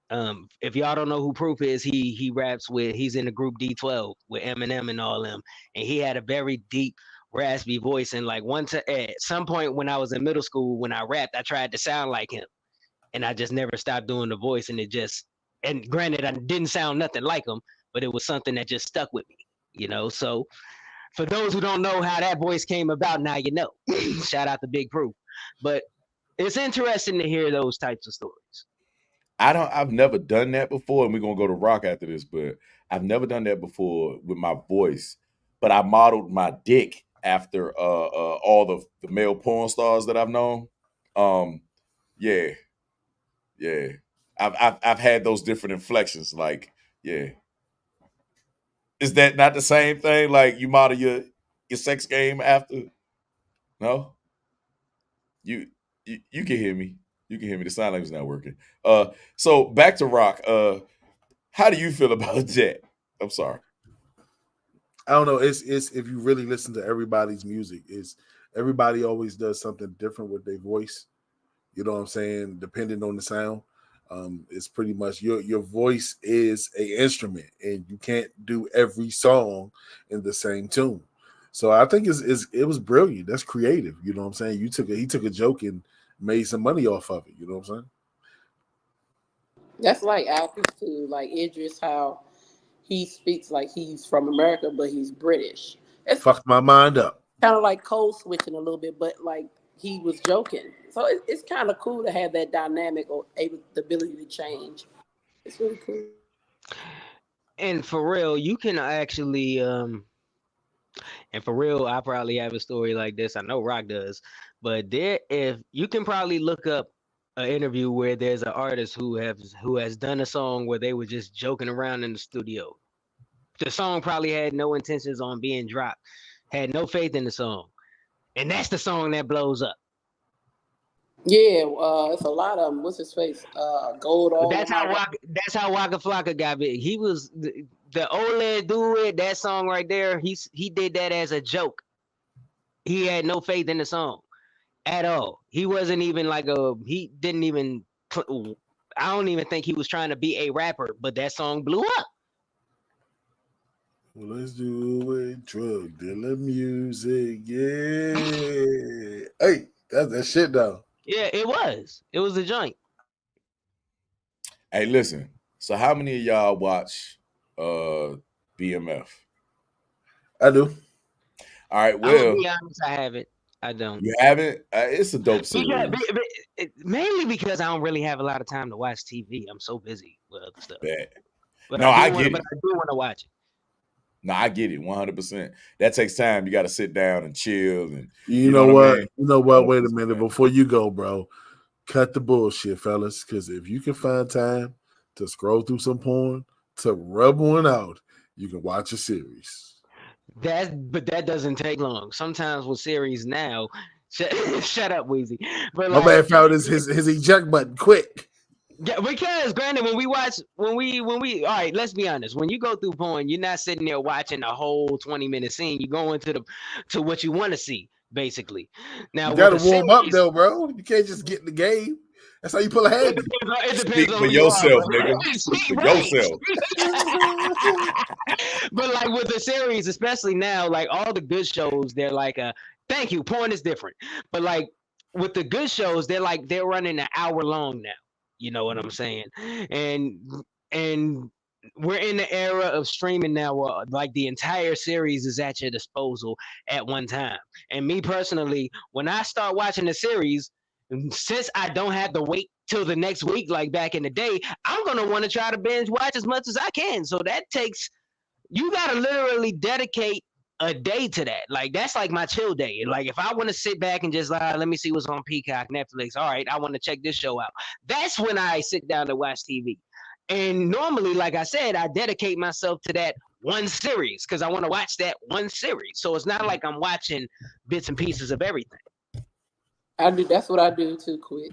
If y'all don't know who Proof is, he's in the group D12 with Eminem and all them, and he had a very deep, raspy voice. And like at some point when I was in middle school, when I rapped, I tried to sound like him, and I just never stopped doing the voice. And granted, I didn't sound nothing like him, but it was something that just stuck with me, So for those who don't know how that voice came about, now you know. Shout out to Big Proof. But it's interesting to hear those types of stories. I've never done that before, and we're gonna go to Rock after this, but I've never done that before with my voice. But I modeled my dick after all the male porn stars that I've known. Yeah. I've had those different inflections, like, yeah. Is that not the same thing? Like, you model your sex game after? No? You can hear me. You can hear me. The sign language is not working. So back to Rock. How do you feel about that? I'm sorry. I don't know. It's if you really listen to everybody's music, everybody always does something different with their voice. You know what I'm saying? Depending on the sound. It's pretty much your voice is an instrument, and you can't do every song in the same tune. So I think it was brilliant. That's creative. You know what I'm saying? He took a joke and made some money off of it. You know what I'm saying? That's like Alfie too, like Idris, how he speaks like he's from America, but he's British. It's Fucked my mind up. kind of like code switching a little bit, but like he was joking. So it's kind of cool to have that dynamic or the ability to change. It's really cool. And for real, you can actually and for real, I probably have a story like this. I know Rock does, but if you can probably look up an interview where there's an artist who has done a song where they were just joking around in the studio. The song probably had no intentions on being dropped, had no faith in the song, and that's the song that blows up. Yeah, it's a lot of them. What's his face? Gold. All That's how Waka Flocka got big. He was the OLED Do It. That song right there. He did that as a joke. He had no faith in the song at all. He wasn't even he didn't even. I don't even think he was trying to be a rapper, but that song blew up. Well, let's do it. Drug dealer music. Yeah. Hey, that's that shit though. Yeah, it was. It was a joint. Hey, listen. So how many of y'all watch BMF? I do. All right, I'm gonna well, be honest, I haven't. I don't. you haven't. It's a dope series. Mainly because I don't really have a lot of time to watch TV. I'm so busy with other stuff. Bad. But No, I do get it. But I do want to watch it. No, I get it 100%. That takes time. You got to sit down and chill. And You know what? I mean? You know what? Wait a minute before you go, bro. Cut the bullshit, fellas. Because if you can find time to scroll through some porn, to rub one out, you can watch a series. But that doesn't take long. Sometimes with series now, shut up, Weezy. But My man found his eject button quick. Yeah, because granted, when we all right, let's be honest. When you go through porn, you're not sitting there watching a whole 20-minute scene. You go into to what you want to see, basically. Now You gotta warm up though, bro. You can't just get in the game. That's how you pull ahead. It depends Speak on for who you yourself, are, nigga. Speak for right. yourself. But like with the series, especially now, like all the good shows, they're like thank you. Porn is different, but like with the good shows, they're running an hour long now. You know what I'm saying? And we're in the era of streaming now where like the entire series is at your disposal at one time. And me personally, when I start watching a series, since I don't have to wait till the next week like back in the day, I'm gonna want to try to binge watch as much as I can. So that takes, you gotta literally dedicate a day to that. Like that's like my chill day. Like if I want to sit back and just let me see what's on Peacock, Netflix. All right, I want to check this show out. That's when I sit down to watch TV. And normally, like I said, I dedicate myself to that one series because I want to watch that one series. So it's not like I'm watching bits and pieces of everything. I do. That's what I do too. Quick.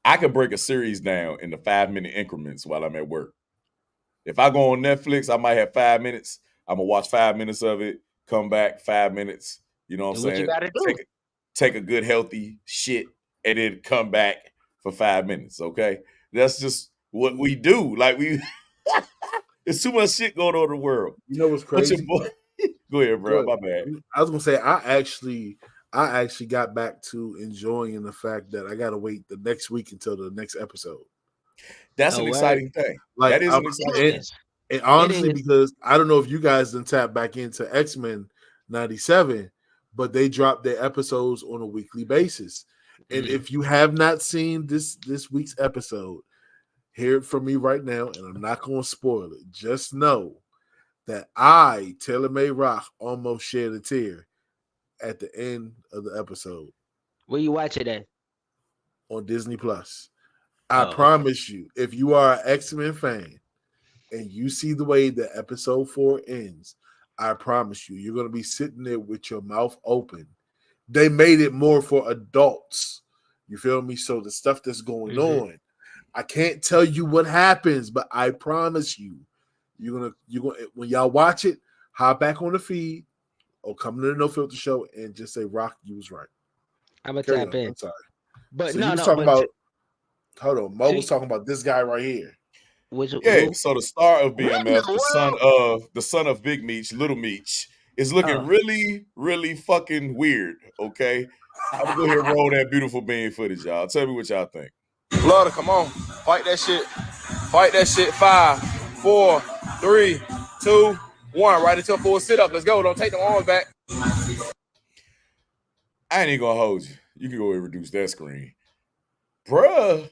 I can break a series down into 5-minute increments while I'm at work. If I go on Netflix, I might have 5 minutes. I'm gonna watch 5 minutes of it, come back 5 minutes. You know what I'm saying? You gotta do. Take a good healthy shit and then come back for 5 minutes. Okay, that's just what we do. Like there's too much shit going on in the world. You know what's crazy? Go ahead, bro. My bad. I was gonna say I actually got back to enjoying the fact that I gotta wait the next week until the next episode. That's an exciting thing. Like that is an exciting thing. And honestly, because I don't know if you guys done tap back into X-Men 97, but they drop their episodes on a weekly basis. And if you have not seen this week's episode, hear it from me right now, and I'm not going to spoil it. Just know that I, Taylor May Rock, almost shed a tear at the end of the episode. Where you watch it at? On Disney Plus. I promise you, if you are an X-Men fan and you see the way that episode 4 ends, I promise you, you're going to be sitting there with your mouth open. They made it more for adults. You feel me? So the stuff that's going on, I can't tell you what happens, but I promise you, you're gonna when y'all watch it, hop back on the feed or come to the No Filter Show and just say, "Rock, you was right." I'm gonna tap in. I'm sorry, but so no, you was talking about. Hold on, Mo was talking about this guy right here. So the star of BMF, the son of Big Meech, Little Meech, is looking really, really fucking weird. Okay, I'm gonna go ahead and roll that beautiful bean footage, y'all. Tell me what y'all think. Lord, come on, fight that shit. Fight that shit. 5, 4, 3, 2, 1. Right into a full sit up. Let's go. Don't take the arms back. I ain't even gonna hold you. You can go ahead and reduce that screen, bruh.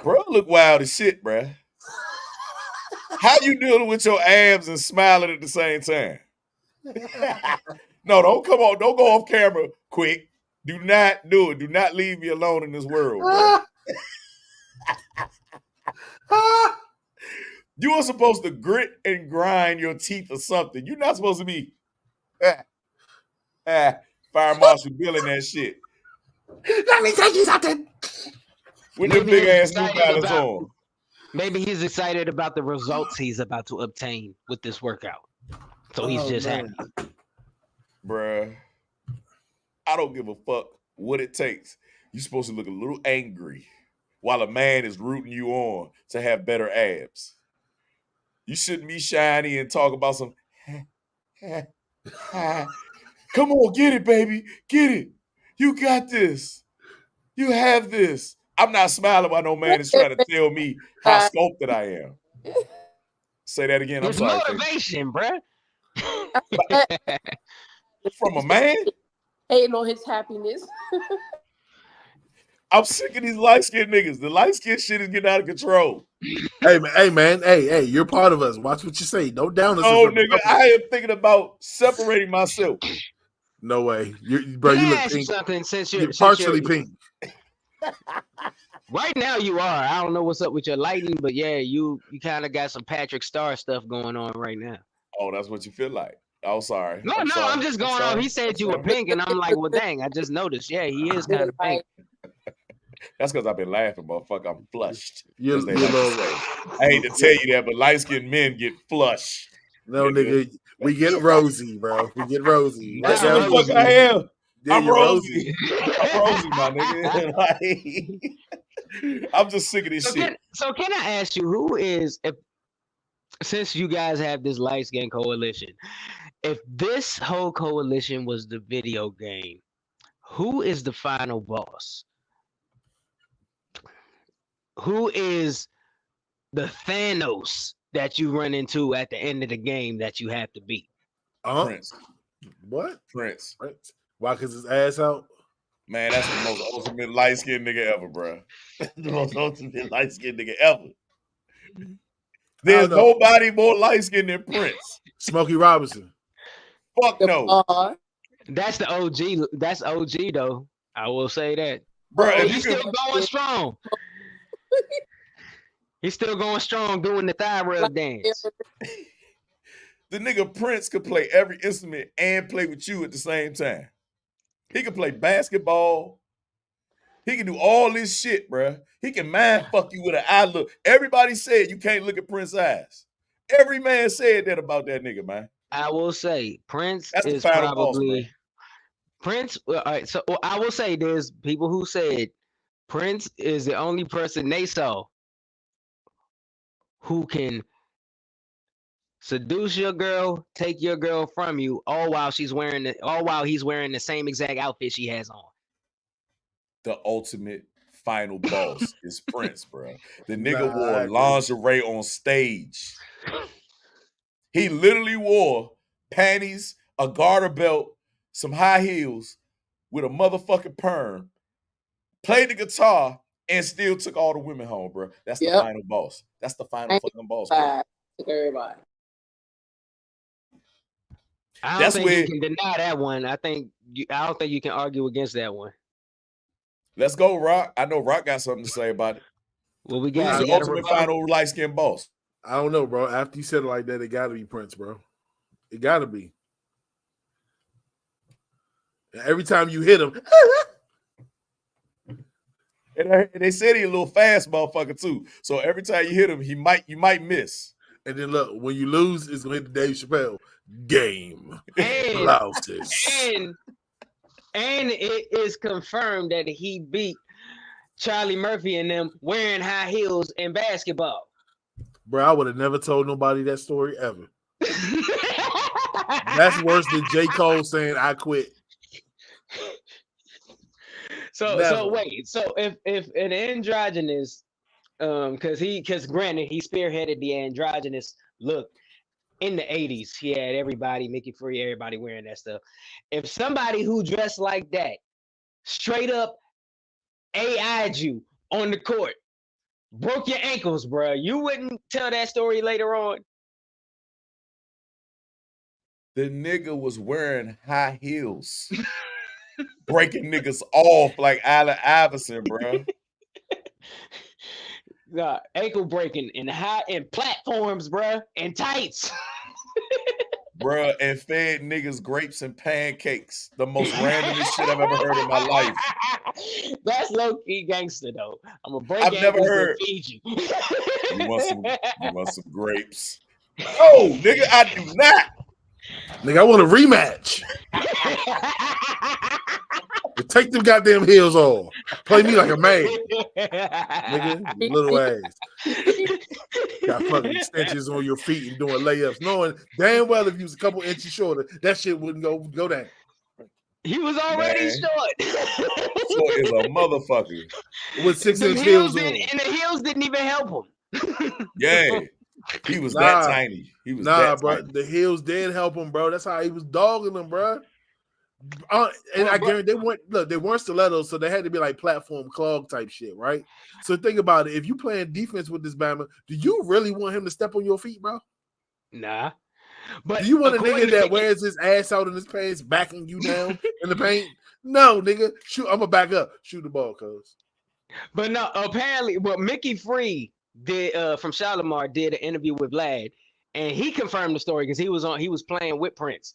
Bro, look wild as shit, bruh. How you dealing with your abs and smiling at the same time? No, don't come on. Don't go off camera quick. Do not do it. Do not leave me alone in this world, bro. You are supposed to grit and grind your teeth or something. You're not supposed to be Fire Marshal Bill in that shit. Let me tell you something. With the big ass New Balance on. Maybe he's excited about the results he's about to obtain with this workout. So he's just happy. Bruh, I don't give a fuck what it takes. You're supposed to look a little angry while a man is rooting you on to have better abs. You shouldn't be shiny and talk about some come on, get it, baby. Get it. You got this. You have this. I'm not smiling while no man is trying to tell me how sculpted I am. Say that again. I'm sorry. It's motivation, bruh. From a man? Hating on his happiness. I'm sick of these light-skinned niggas. The light-skinned shit is getting out of control. Hey, man. Hey, you're part of us. Watch what you say. Don't down us. Oh, nigga, I am thinking about separating myself. No way. You Can I look ask you pink. something since You're partially pink. Right now you are. I don't know what's up with your lighting, but yeah, you kind of got some Patrick Star stuff going on right now. Oh, that's what you feel like. Oh, sorry. No, sorry. I'm just going off. He said you were pink, and I'm like, well, dang, I just noticed. Yeah, he is kind of pink. That's because I've been laughing, motherfucker. I'm flushed. You're I hate to tell you that, but light-skinned men get flushed. No, nigga, we get rosy, bro. We get rosy. That's Right what now, the fuck you- I am. Yeah, I'm you're rosy. I'm rosy, my nigga. Like, I'm just sick of this shit. So can I ask you, who is, since you guys have this light skin coalition, if this whole coalition was the video game, who is the final boss? Who is the Thanos that you run into at the end of the game that you have to beat? Prince. What? Prince. Why? Because his ass out? Man, that's the most ultimate light-skinned nigga ever, bro. The most ultimate light-skinned nigga ever. There's nobody more light-skinned than Prince. Smokey Robinson. Fuck no. That's the OG. That's OG though. I will say that. Bro, He's still going strong. He's still going strong doing the thigh rub dance. The nigga Prince could play every instrument and play with you at the same time. He can play basketball. He can do all this shit, bro. He can mind fuck you with an eye look. Everybody said you can't look at Prince's eyes. Every man said that about that nigga, man. I will say Prince That's the is final probably boss, Prince. All right, so I will say there's people who said Prince is the only person they saw who can seduce your girl, take your girl from you, all while he's wearing the same exact outfit she has on. The ultimate final boss is Prince, bro. The nigga Nah, I wore agree. lingerie on stage. He literally wore panties, a garter belt, some high heels with a motherfucking perm, played the guitar, and still took all the women home, bro. That's the final boss. That's the final fucking boss, bro. Took everybody. I don't That's think where- you can deny that one. I don't think you can argue against that one. Let's go, Rock. I know Rock got something to say about it. Well, we Who's got the ultimate final light-skinned boss? I don't know, bro. After you said it like that, it got to be Prince, bro. It got to be. And every time you hit him, And they said he a little fast motherfucker too. So every time you hit him, you might miss. and then look, when you lose, it's going to hit the Dave Chappelle game. And, Blouses. and it is confirmed that he beat Charlie Murphy and them wearing high heels in basketball. Bro, I would have never told nobody that story ever. That's That's worse than J. Cole saying I quit. So Never. wait, so if an androgynous, because granted he spearheaded the androgynous look in the 80s. He had everybody, Mickey Free, everybody wearing that stuff. If somebody who dressed like that straight up AI'd you on the court, broke your ankles, bro, you wouldn't tell that story later on. The nigga was wearing high heels, breaking niggas off like Allen Iverson, bro. Nah, ankle breaking in platforms, bro, and tights. Bruh, and fed niggas grapes and pancakes. The most randomest shit I've ever heard in my life. That's low key gangster though. I'm gonna break I've never ankles and heard- feed you. You want some grapes? No, nigga, I do not. Nigga, I want a rematch. Take them goddamn heels off. Play me like a man, nigga. You little ass. Got fucking extensions on your feet and doing layups, knowing damn well if you was a couple inches shorter, that shit wouldn't go down. He was already Man. short. So is a motherfucker. With The 6-inch heels heels on. and the heels didn't even help him. Yeah. He was Nah. that tiny. He was Nah, that bro. tiny. The Hills did help him, bro. That's how he was dogging them, bro. And Well, I bro- guarantee they weren't stilettos, so they had to be like platform clog type shit, right? So think about it. If you playing defense with this Bama, do you really want him to step on your feet, bro? Nah. But Do you want a according nigga to that Mickey- wears his ass out in his pants, backing you down in the paint? No, nigga. Shoot, I'm gonna back up. Shoot the ball, cuz. But no, apparently, well, Mickey Free did from Shalimar did an interview with Vlad, and he confirmed the story because he was playing with Prince,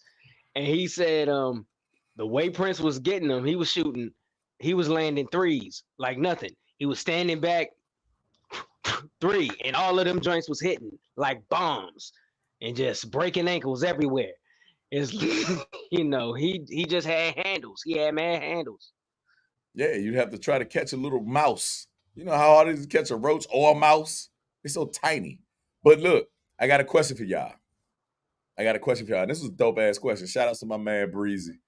and he said the way Prince was getting them, he was shooting, he was landing threes like nothing. He was standing back three, and all of them joints was hitting like bombs and just breaking ankles everywhere. It's he just had handles. He had mad handles. Yeah, you'd have to try to catch a little mouse. You know how hard it is to catch a roach or a mouse? It's so tiny. But look, I got a question for y'all. This was a dope ass question. Shout out to my man Breezy.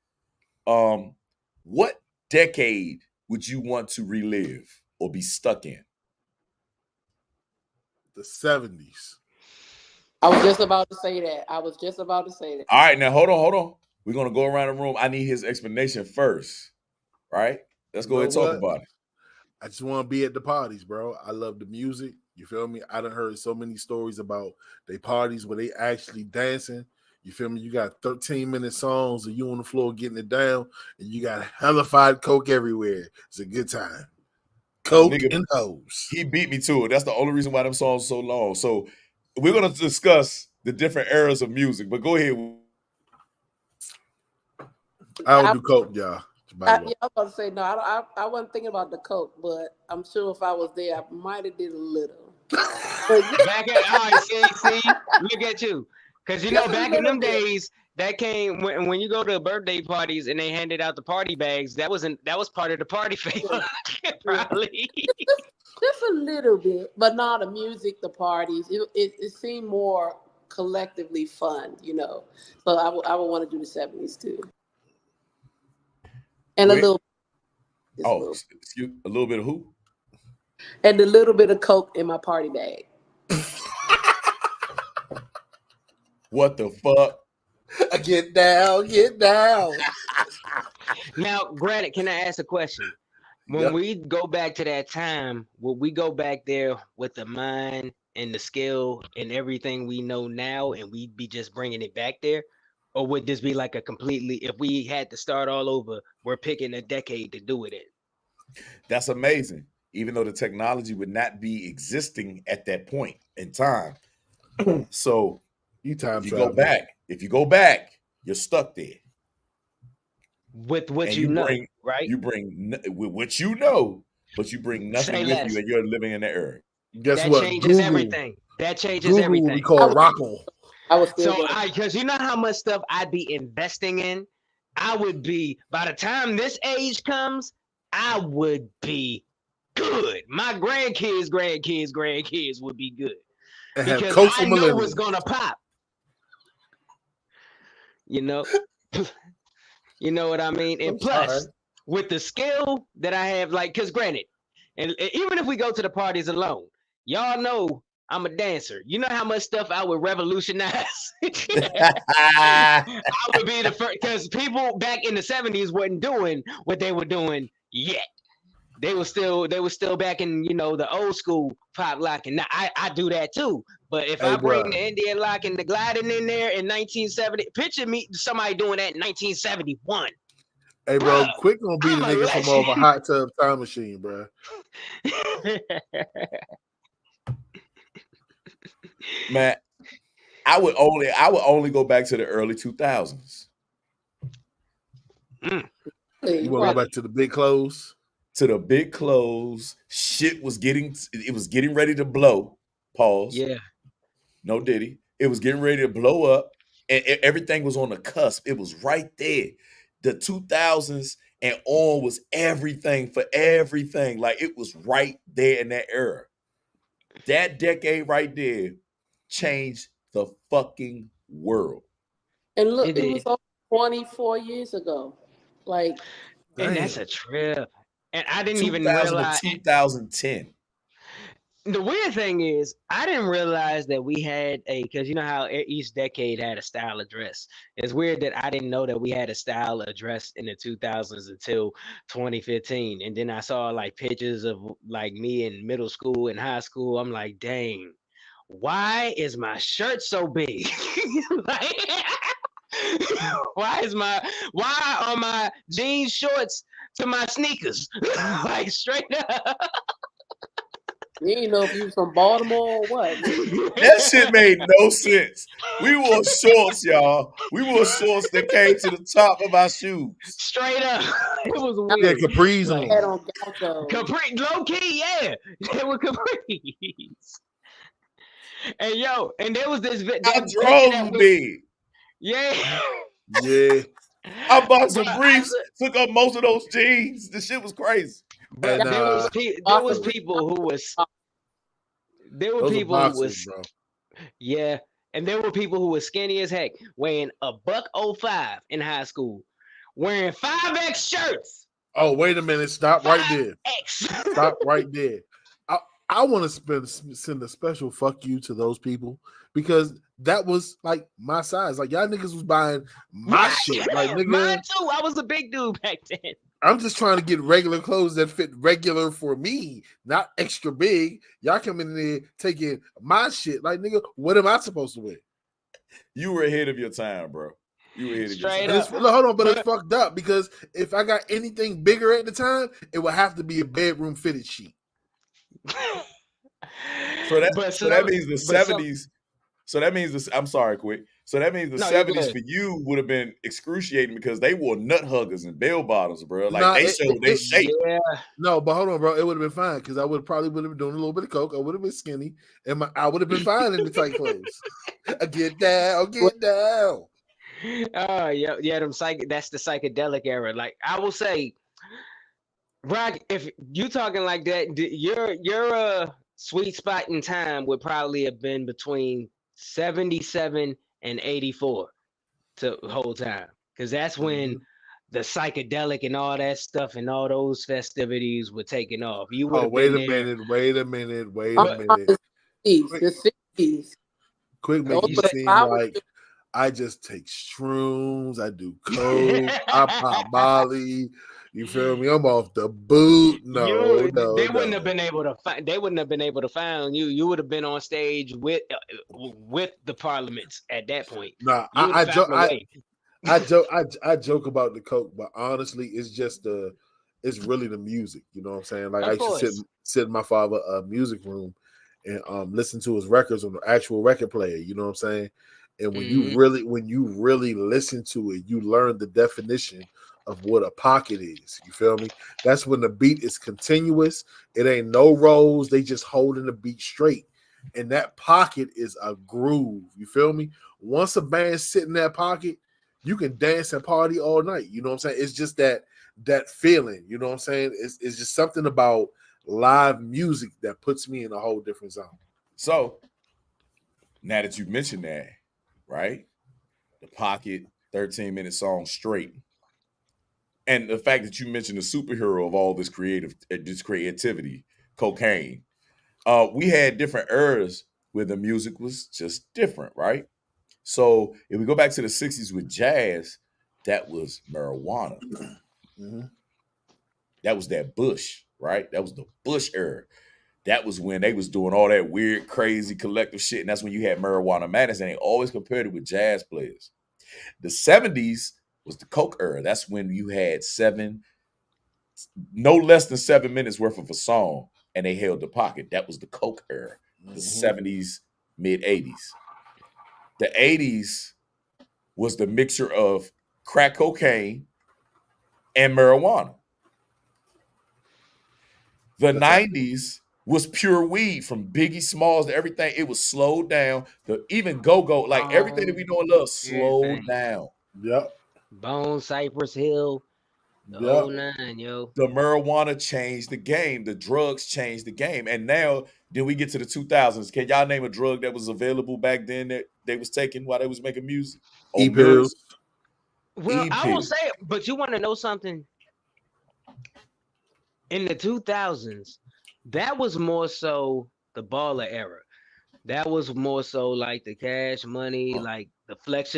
What decade would you want to relive or be stuck in? The 70s. I was just about to say that. All right, now hold on. We're gonna go around the room. I need his explanation first. Right? Let's go ahead and talk about it. I just want to be at the parties, bro. I love the music. You feel me? I done heard so many stories about they parties where they actually dancing. You feel me? You got 13-minute songs of you on the floor getting it down, and you got hellified coke everywhere. It's a good time. Coke and hoes. He beat me to it. That's the only reason why them songs are so long. So we're gonna discuss the different eras of music. But go ahead. I don't do coke, y'all. I was about to say no. I wasn't thinking about the coke, but I'm sure if I was there, I might have did a little. Back at all right, see, look at you, because back in them days, that came when you go to birthday parties and they handed out the party bags. That was part of the party favor, probably. Just a little bit, but not the music, the parties. It seemed more collectively fun, So I would want to do the 70s too. And a little bit of who? And a little bit of coke in my party bag. What the fuck? Get down. Now, granted, can I ask a question? When we go back to that time, will we go back there with the mind and the skill and everything we know now, and we'd be just bringing it back there? Or would this be like a completely, if we had to start all over, we're picking a decade to do it in? That's amazing. Even though the technology would not be existing at that point in time. So if you go back, you're stuck there. With what you know, right? You bring with what you know, but you bring nothing with you, and you're living in the era. Guess that what? Changes everything. That changes Google everything. We call Rockle. Because you know how much stuff I'd be investing in. I would be, by the time this age comes, I would be good. My grandkids would be good because I know what's gonna pop. You know what I mean. And plus, with the skill that I have, because granted, and even if we go to the parties alone, y'all know I'm a dancer. You know how much stuff I would revolutionize. I would be the first, because people back in the 70s wasn't doing what they were doing yet. They were still back in the old school pop locking. Now I do that too. But if I bring the Indian lock and the gliding in there in 1970, picture me somebody doing that in 1971. Hey, bro, Quick gonna be the nigga from over Hot Tub Time Machine, bro. Man, I would only go back to the early 2000s. You want to go back to the big clothes? To the big clothes. Shit was getting ready to blow. Pause. Yeah. No diddy. It was getting ready to blow up, and everything was on the cusp. It was right there. The 2000s and on was everything for everything. Like, it was right there in that era. That decade right there changed the fucking world. And look, it was all 24 years ago. And that's a trip. And I didn't even realize 2010. the weird thing is, I didn't realize that we had because you know how each decade had a style of dress. It's weird that I didn't know that we had a style of dress in the 2000s until 2015. And then I saw like pictures of like me in middle school and high school. I'm like, dang, why is my shirt so big? Like, why are my jeans shorts to my sneakers? Like straight up. You didn't know if you was from Baltimore or what. That shit made no sense. We wore shorts, y'all. We wore shorts that came to the top of our shoes. Straight up. It was Yeah, weird. capris Like, Had on. on gauchos. Capri, low key, yeah. They were capris. And yo, and there was this I that drove that was, big. yeah. Yeah. I bought some But briefs, took up most of those jeans. The shit was crazy. But And, there was there was people who was there were those are people who boxers, was bro. yeah, and there were people who were skinny as heck, weighing $105 in high school, wearing 5X shirts. Oh, wait a minute. Stop right there. 5X. Stop right there. I want to send a special fuck you to those people because that was like my size. Like y'all niggas was buying my shit. Like nigga, Mine too. I was a big dude back then. I'm just trying to get regular clothes that fit regular for me, not extra big. Y'all come in there taking my shit. Like nigga, what am I supposed to wear? You were ahead of your time, bro. You were ahead of your Straight time. up. Hold on, but it's fucked up because if I got anything bigger at the time, it would have to be a bedroom fitted sheet. So that means the 70s. So that means I'm sorry, quick. So that means the No, you're 70s good. for you would have been excruciating because they wore nut huggers and bell bottoms, bro. Like Nah, they showed their shape. Yeah. No, but hold on, bro. It would have been fine because I would have been doing a little bit of coke. I would have been skinny, and I would have been fine in the tight clothes. Get down, get down. Oh yeah, that's the psychedelic era. Like I will say, Rock, if you talking like that, your sweet spot in time would probably have been between 77 and 84 to the whole time. Because that's when the psychedelic and all that stuff and all those festivities were taking off. You would Oh, have wait been a there. minute, wait a minute. The 60s. Quick make Those you were the seem flowers. like I just take shrooms, I do coke, I pop Molly. You feel me? I'm off the boot. They No. wouldn't have been able to find. They wouldn't have been able to find you. You would have been on stage with the parliaments at that point. Nah, You would I have found a way. joke about the coke, but honestly, it's just it's really the music. You know what I'm saying? Like Of I used to course. sit in my father's music room and listen to his records on the actual record player. You know what I'm saying? And when you really listen to it, you learn the definition of what a pocket is. You feel me? That's when the beat is continuous. It ain't no rolls. They just holding the beat straight. And that pocket is a groove. You feel me? Once a band sit in that pocket, you can dance and party all night. You know what I'm saying? It's just that feeling. You know what I'm saying? It's just something about live music that puts me in a whole different zone. So now that you mentioned that, right? The pocket, 13-minute song straight. And the fact that you mentioned the superhero of all this creativity, cocaine. We had different eras where the music was just different, right? So if we go back to the 60s with jazz, that was marijuana. That was that Bush, right? That was the Bush era. That was when they was doing all that weird, crazy collective shit. And that's when you had Marijuana Madness, and they always compared it with jazz players. The 70s was the Coke era. That's when you had no less than 7 minutes worth of a song, and they held the pocket. That was the Coke era. The 70s, mid 80s. The 80s was the mixture of crack cocaine and marijuana. The 90s was pure weed from Biggie Smalls to everything. It was slowed down. Even go-go, like everything that we know and love, slowed down. Yep. Bone, Cypress Hill, the whole nine, yo. The marijuana changed the game. The drugs changed the game. And now, then we get to the 2000s. Can y'all name a drug that was available back then that they was taking while they was making music? E-pills. Well, I will say it, but you want to know something? In the 2000s, that was more so the baller era. That was more so like the Cash Money, like the flex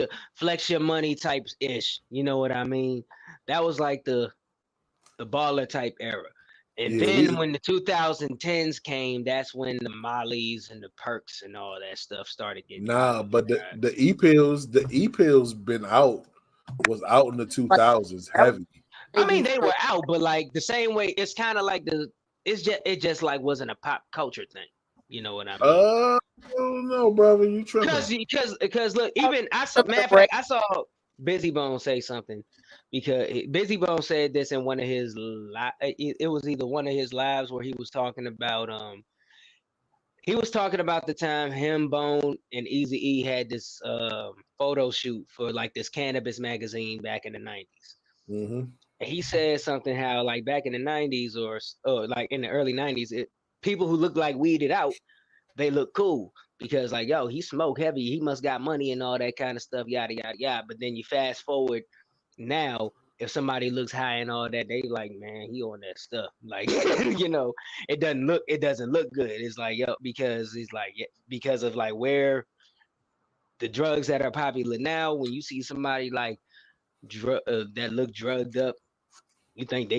your money types ish. You know what I mean? That was like the baller type era. And Yeah, then when the 2010s came, that's when the Mollies and the Perks and all that stuff started getting but the popularized. the E pills been out, was out in the 2000s heavy. I mean, they were out, but like the same way, it's kind of like it just like wasn't a pop culture thing. You know what I mean? I don't know, brother. You tripping? Because look, even I saw, matter of fact, I saw Busy Bone say something, because Busy Bone said this in one of his it was either one of his lives where he was talking about the time him, Bone, and Eazy-E had this photo shoot for like this cannabis magazine back in the 90s. Mm-hmm. And he said something how like back in the 90s or like in the early 90s, people who look like weeded out, they look cool because like, yo, he smoke heavy, he must got money and all that kind of stuff, yada yada yada. But then you fast forward now, if somebody looks high and all that, they like, man, he on that stuff. Like, you know, it doesn't look good. It's like, yo, because it's like, because of like where the drugs that are popular now, when you see somebody like that look drugged up, you think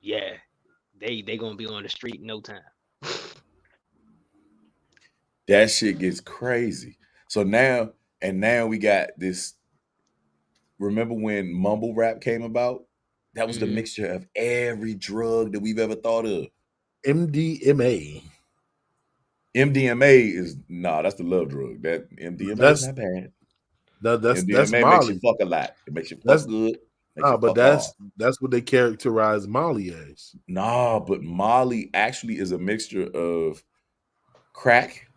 yeah, they gonna be on the street in no time. That shit gets crazy. So now we got this. Remember when mumble rap came about? That was the mixture of every drug that we've ever thought of. MDMA. MDMA is that's the love drug. That MDMA is not bad. That's MDMA Molly. makes you fuck a lot. It makes you fuck good. But that's what they characterize Molly as. Nah, but Molly actually is a mixture of crack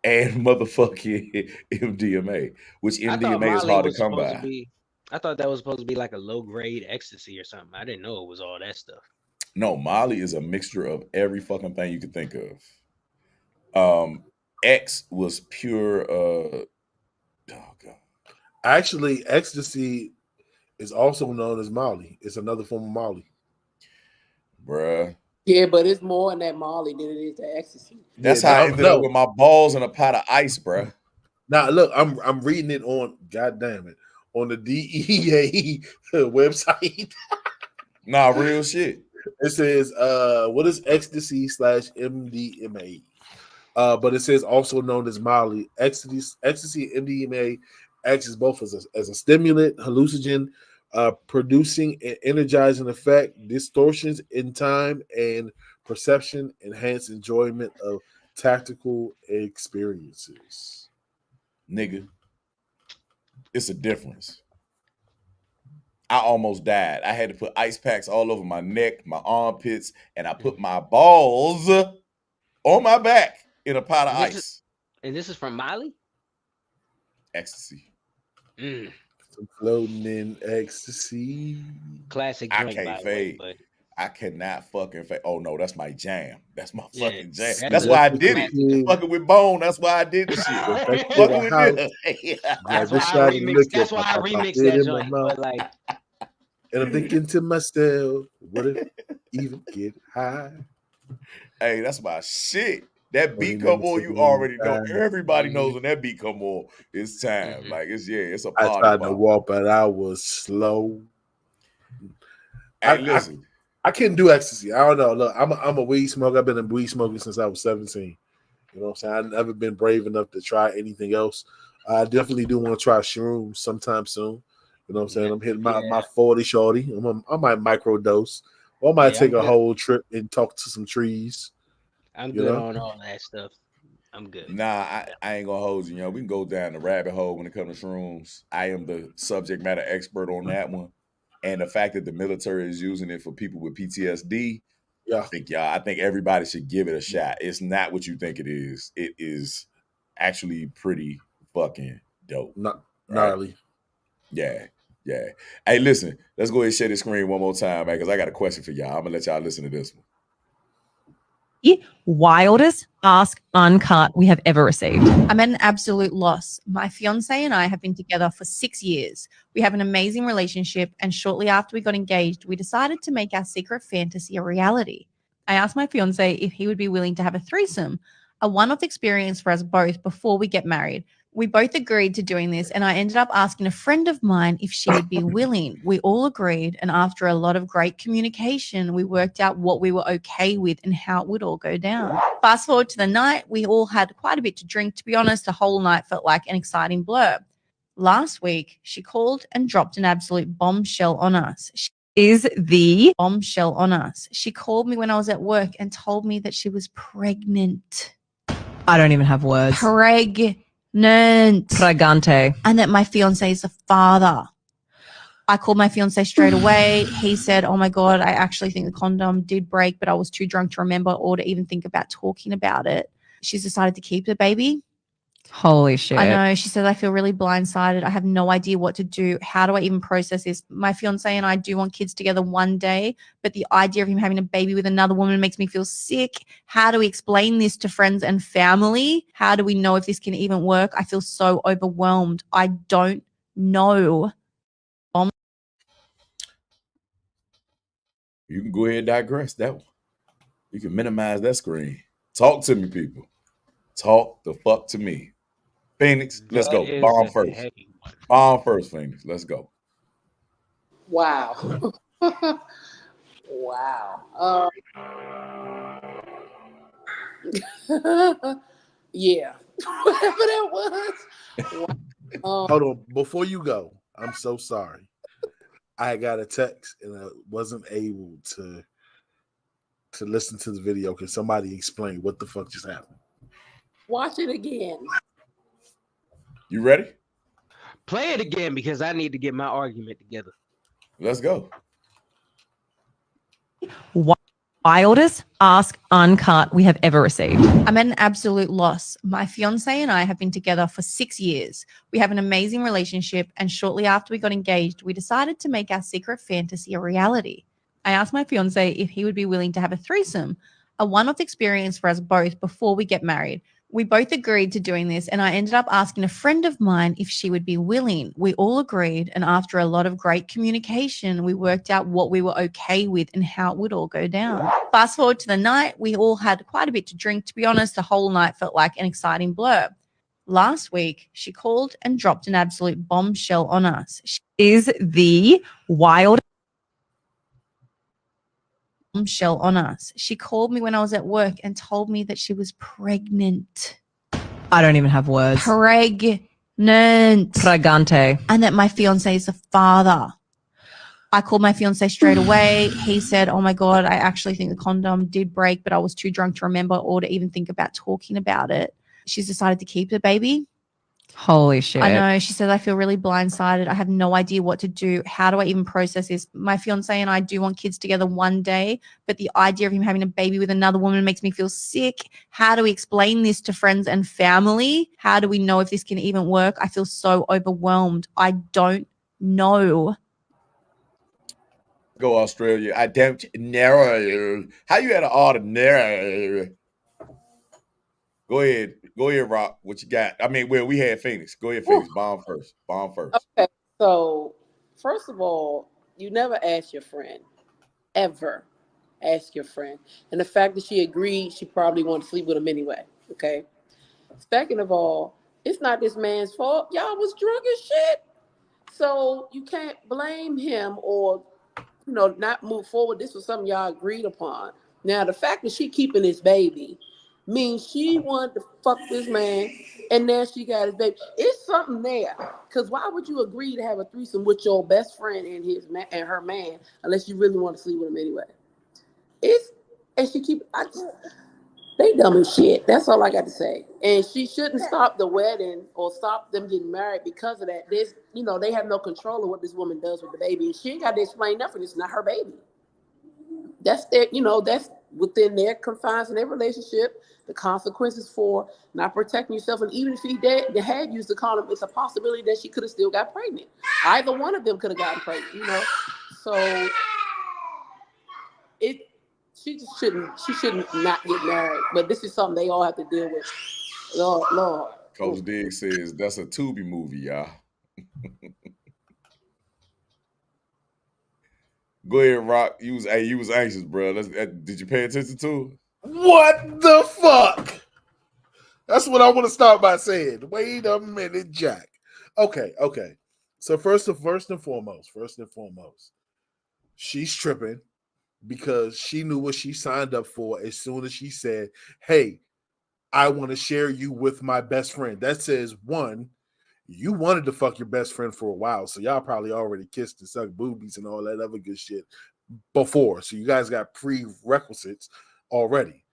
and motherfucking MDMA, which MDMA is hard to come by. I thought that was supposed to be like a low grade ecstasy or something. I didn't know it was all that stuff. No, Molly is a mixture of every fucking thing you could think of. X was pure. Oh god. Actually, ecstasy is also known as Molly. It's another form of Molly, bruh. Yeah, but it's more in that Molly than it is the ecstasy. That's how I ended up with my balls in a pot of ice, bruh. Now look, I'm reading it on, goddamn it, on the DEA website. Nah, real shit. It says, what is ecstasy / MDMA? But it says also known as Molly. Ecstasy and MDMA acts as both as a stimulant, hallucinogen, producing an energizing effect, distortions in time and perception, enhance enjoyment of tactical experiences. Nigga, it's a difference. I almost died. I had to put ice packs all over my neck, my armpits, and I put my balls on my back in a pot of ice. And this is from Molly? Ecstasy. Some floating in ecstasy. Classic I drink, can't fade. I cannot fucking fade. Oh no, that's my jam. That's my fucking jam. That's why I did it. Fucking with Bone. That's why I did the shit. Fucking with this. That's why I remixed that joint. But like, and I'm thinking to myself, what if even get high? Hey, that's my shit. That beat come on, you already know. Everybody knows when that beat come on, it's time. Like it's a party. I tried to walk, but I was slow. Hey, listen. I couldn't do ecstasy. I don't know. Look, I'm a weed smoker. I've been a weed smoker since I was 17. You know what I'm saying? I've never been brave enough to try anything else. I definitely do want to try shrooms sometime soon. You know what I'm saying? I'm hitting my 40 shorty. I might microdose. Or I might take a whole trip and talk to some trees. I'm good on all that stuff. I'm good. Nah, I ain't gonna hold you. You know, we can go down the rabbit hole when it comes to shrooms. I am the subject matter expert on that one. And the fact that the military is using it for people with PTSD, I think everybody should give it a shot. It's not what you think it is. It is actually pretty fucking dope. Gnarly. Yeah. Hey, listen, let's go ahead and share the screen one more time, man, because I got a question for y'all. I'm gonna let y'all listen to this one. Wildest Ask Uncut we have ever received. I'm at an absolute loss. My fiance and I have been together for 6 years. We have an amazing relationship, and shortly after we got engaged, we decided to make our secret fantasy a reality. I asked my fiance if he would be willing to have a threesome, a one-off experience for us both before we get married. We both agreed to doing this, and I ended up asking a friend of mine if she would be willing. We all agreed, and after a lot of great communication, we worked out what we were okay with and how it would all go down. Fast forward to the night, we all had quite a bit to drink. To be honest, the whole night felt like an exciting blur. Last week, she called and dropped an absolute bombshell on us. Is the Bombshell on us. She called me when I was at work and told me that she was pregnant. I don't even have words. Pregnant. Pregante. And that my fiance is a father. I called my fiance straight away. He said, "Oh my God, I actually think the condom did break, but I was too drunk to remember or to even think about talking about it." She's decided to keep the baby. Holy shit. I know. She said, "I feel really blindsided. I have no idea what to do. How do I even process this? My fiance and I do want kids together one day, but the idea of him having a baby with another woman makes me feel sick. How do we explain this to friends and family? How do we know if this can even work? I feel so overwhelmed. I don't know." You can go ahead and digress that one. You can minimize that screen. Talk to me, people. Talk the fuck to me. Phoenix, let's go. Bomb first. Bomb first, Phoenix. Let's go. Wow. Wow. Yeah. Whatever that was. Wow. Hold on. Before you go, I'm so sorry. I got a text and I wasn't able to listen to the video. Can somebody explain what the fuck just happened? Watch it again. You ready? Play it again because I need to get my argument together. Let's go. Wildest ask uncut we have ever received. I'm at an absolute loss. My fiance and I have been together for 6 years. We have an amazing relationship, and shortly after we got engaged, we decided to make our secret fantasy a reality. I asked my fiance if he would be willing to have a threesome, a one-off experience for us both before we get married. We both agreed to doing this, and I ended up asking a friend of mine if she would be willing. We all agreed, and after a lot of great communication, we worked out what we were okay with and how it would all go down. Fast forward to the night, we all had quite a bit to drink. To be honest, the whole night felt like an exciting blur. Last week, she called and dropped an absolute bombshell on us. Is the wild bombshell on us. She called me when I was at work and told me that she was pregnant. I don't even have words. Pregnant. Pregante. And that my fiance is a father. I called my fiance straight away. He said, "Oh my God, I actually think the condom did break, but I was too drunk to remember or to even think about talking about it." She's decided to keep the baby. Holy shit. I know. She said, "I feel really blindsided. I have no idea what to do. How do I even process this? My fiance and I do want kids together one day, but the idea of him having a baby with another woman makes me feel sick. How do we explain this to friends and family? How do we know if this can even work? I feel so overwhelmed. I don't know." Go Australia. I don't know. How you had an ordinary? Go ahead. Go ahead, Rock. What you got? I mean, well, we had Phoenix. Go ahead, Phoenix. Bomb first. Bomb first. Okay. So, first of all, you never ask your friend. Ever ask your friend. And the fact that she agreed, she probably wanted to sleep with him anyway. Okay. Second of all, it's not this man's fault. Y'all was drunk as shit. So you can't blame him or, not move forward. This was something y'all agreed upon. Now, the fact that she keeping this baby means she wanted to fuck this man, and now she got his baby. It's something there. Because why would you agree to have a threesome with your best friend and and her man unless you really want to sleep with him anyway? They dumb as shit. That's all I got to say. And she shouldn't stop the wedding or stop them getting married because of that. They have no control of what this woman does with the baby, and she ain't got to explain nothing. It's not her baby. That's that's within their confines in their relationship. The consequences for not protecting yourself, and even if he had used the condom, it's a possibility that she could have still got pregnant. Either one of them could have gotten pregnant. So she shouldn't not get married. But this is something they all have to deal with. Lord. Coach Diggs says that's a Tubi movie, y'all. Go ahead, Rock. You was anxious, bro. Did you pay attention to it? What the fuck? That's what I want to start by saying. Wait a minute, Jack. Okay. So first and foremost, she's tripping because she knew what she signed up for as soon as she said, "Hey, I want to share you with my best friend." That says, one, you wanted to fuck your best friend for a while, so y'all probably already kissed and sucked boobies and all that other good shit before. So you guys got prerequisites already.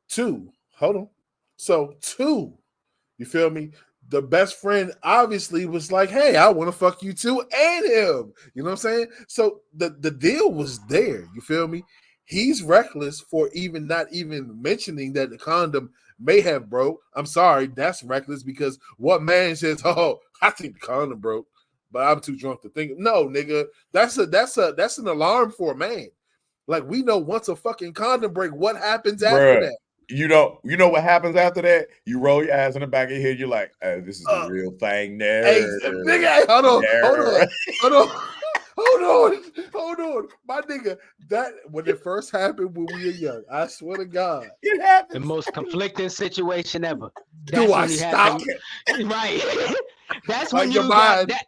Two, hold on. So two, you feel me? The best friend obviously was like, "Hey, I want to fuck you too and him." You know what I'm saying? So the deal was there. You feel me? He's reckless for not even mentioning that the condom may have broke. I'm sorry, that's reckless because what man says, "Oh, I think the condom broke, but I'm too drunk to think." No, nigga, that's an alarm for a man. Like, we know once a fucking condom break, what happens after Bruh. that? You know what happens after that? You roll your eyes in the back of your head. You're like, hey, this is the real thing there. Hey, nigga, hold on. My nigga, that when it first happened when we were young, I swear to God. It happened. The most conflicting situation ever. Do I stop? Right. That's Like when your you got mind, that.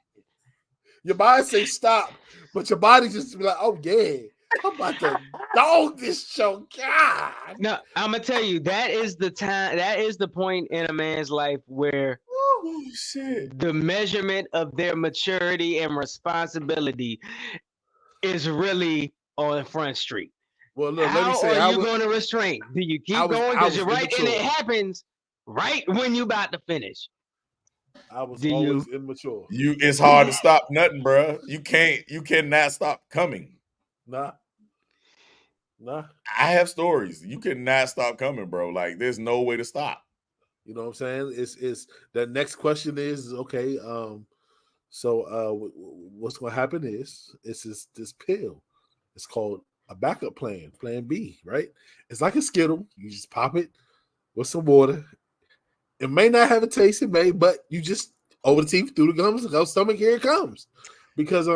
your mind say stop, but your body just be like, "Oh yeah, I'm about to dog this show." God. No, I'm gonna tell you, that is the time, that is the point in a man's life where Oh shit. the measurement of their maturity and responsibility is really on Front Street. Well, look, How let me say, are you going to restrain? Do you keep going? Because you're right, and it happens right when you about to finish. I was always immature. It's hard to stop nothing, bro. You cannot stop coming. Nah. I have stories. You cannot stop coming, bro. Like, there's no way to stop. You know what I'm saying? It's the next question is, okay, so what's gonna happen is this pill. It's called a backup plan B, right? It's like a Skittle. You just pop it with some water. It may not have a taste, but you just over the teeth, through the gums, go stomach, here it comes. Because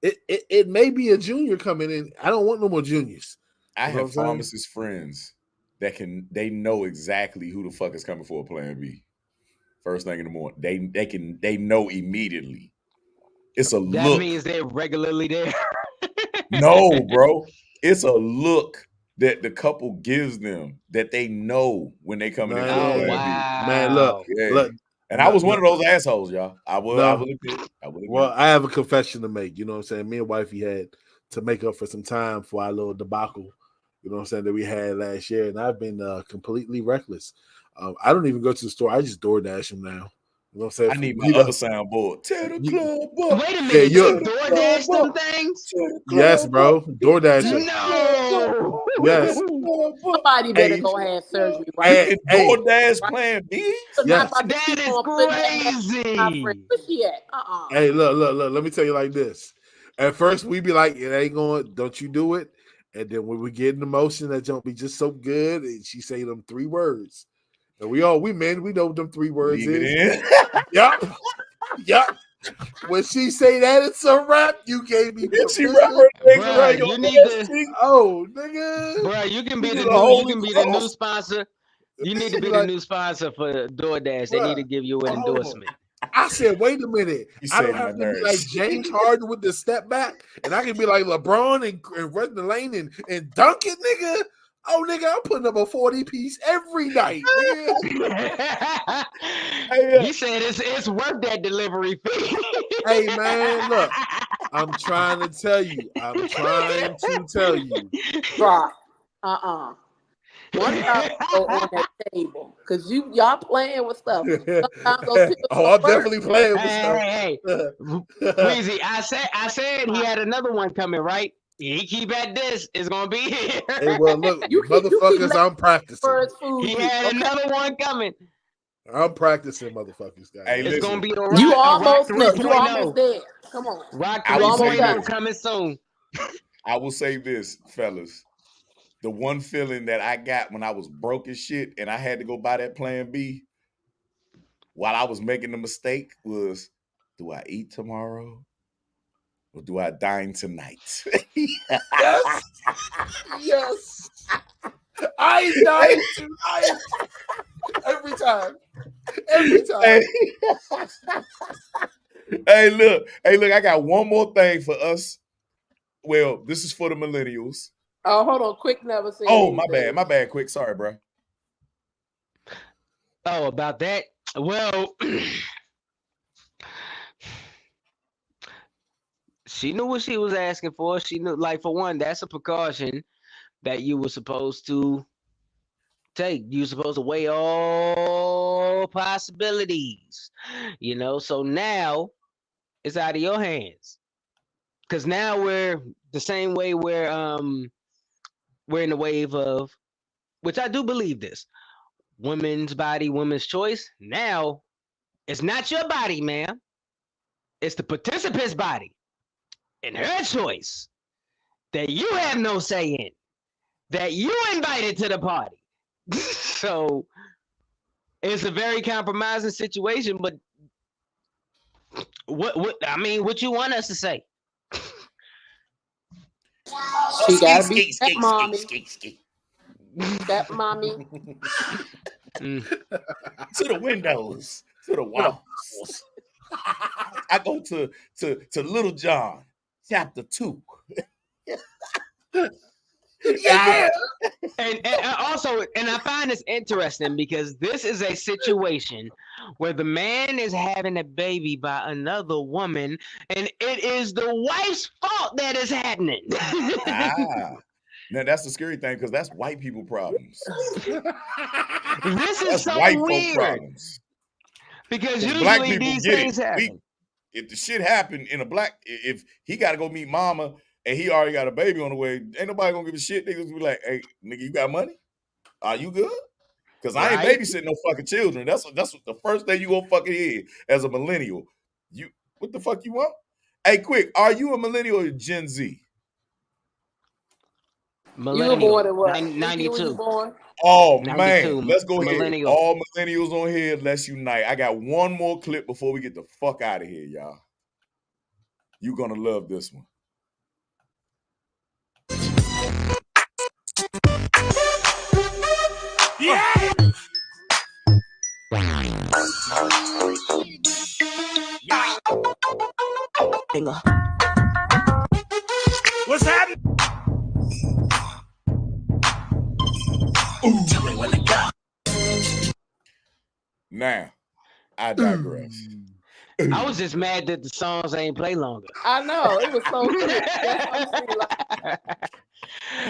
it may be a junior coming in. I don't want no more juniors. I have pharmacist friends that they know exactly who the fuck is coming for a plan B. First thing in the morning. They know immediately. It's a look. That means they're regularly there. No, bro. It's a look that the couple gives them that they know when they coming in for a plan wow. B. Man, look. And I was one of those assholes, y'all. I will admit. Well, I have a confession to make. You know what I'm saying? Me and wifey had to make up for some time for our little debacle, you know what I'm saying, that we had last year. And I've been completely reckless. I don't even go to the store. I just DoorDash them now. You know what I'm saying? I need my other soundboard. Tear the club up. Wait a minute, you DoorDash them things? Yes, bro. DoorDash. No. Yes. Somebody better go have surgery. Right? DoorDash plan B? Yes. That is crazy. Where's she at? Hey, look. Let me tell you like this. At first, we be like, it ain't going, don't you do it. And then when we get in the motion, that don't be just so good. And she say them 3 words. And we men, we know what them 3 words Leave is. Yup. When she say that, it's a wrap. You gave me. She wrap her things around your nigga. Bro, you can be the new sponsor. You need to be the new sponsor for DoorDash. They need to give you an endorsement. I said, wait a minute. I don't have to be like James Harden with the step back, and I can be like LeBron and run the lane and dunk it, nigga. Oh, nigga, I'm putting up a 40-piece every night. You said it's worth that delivery fee. Hey, man, look. I'm trying to tell you. Right. One time go on that table because y'all playing with stuff. I'm definitely playing with stuff. Hey, Weezy, I said he had another one coming, right? He keep at this. It's gonna be here. Hey, well, look, motherfuckers, I'm practicing. He had another one coming. I'm practicing, motherfuckers, guys. Hey, it's gonna be the you almost there. Come on. Rock 3.0 coming soon. I will say this, fellas. The one feeling that I got when I was broke as shit and I had to go buy that plan B while I was making the mistake was, do I eat tomorrow? or do I dine tonight? Yes. Yes. I ain't dying tonight. Every time. Every time. Hey, look, I got one more thing for us. Well, this is for the millennials. Oh, hold on. Quick never said Oh, anything. my bad, Quick. Sorry, bro. Oh, about that? Well, she knew what she was asking for. She knew, like, for one, that's a precaution that you were supposed to take. You're supposed to weigh all possibilities, you know. So now it's out of your hands. Because now we're the same way we're in the wave of, which I do believe this, women's body, women's choice. Now it's not your body, ma'am. It's the participant's body and her choice that you have no say in, that you invited to the party. So it's a very compromising situation, but what you want us to say? She gotta be step mommy. Step mommy. To the windows, to the walls. I go to Little John, chapter 2. Yeah. And also, I find this interesting because this is a situation where the man is having a baby by another woman, and it is the wife's fault that is happening. Now that's the scary thing because that's white people problems. This is That's so white folk weird problems. because If black usually people these get things it. happen. If the shit happened in a black, if he got to go meet mama and he already got a baby on the way, ain't nobody gonna give a shit. They just be like, "Hey, nigga, you got money? Are you good?" Because I ain't Right. babysitting no fucking children. That's what the first thing you gonna fucking hear as a millennial. You what the fuck you want? Hey, Quick, are you a millennial or Gen Z? You were Millennial. born in what? 92. When you born? Oh 92, man, let's go ahead. millennial. All millennials on here, let's unite. I got one more clip before we get the fuck out of here, y'all. You're gonna love this one. Yeah! What's happening? Tell me when to go. Now, I digress. I was just mad that the songs ain't play longer. I know. It was so quick. That's what I'm saying. Like,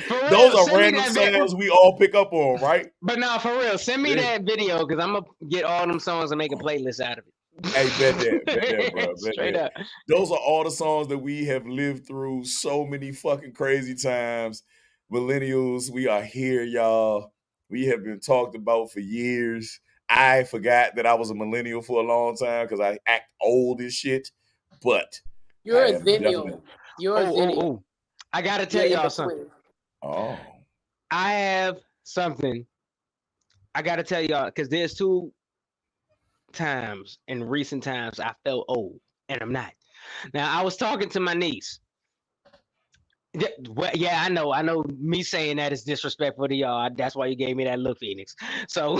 For real, Those are send me random that video. sounds we all pick up on, right? But now, for real, send me Yeah. that video because I'm gonna get all them songs and make a playlist out of it. Hey, bet that, bro. Bet Straight that. up. Those are all the songs that we have lived through so many fucking crazy times. Millennials, we are here, y'all. We have been talked about for years. I forgot that I was a millennial for a long time because I act old as shit. But you're I a am zennial. definitely- You're a zennial. I gotta tell You're in y'all something. between. Oh. I have something. I gotta tell y'all because there's two times in recent times I felt old and I'm not. Now I was talking to my niece. Yeah, I know. Me saying that is disrespectful to y'all. That's why you gave me that look, Phoenix. So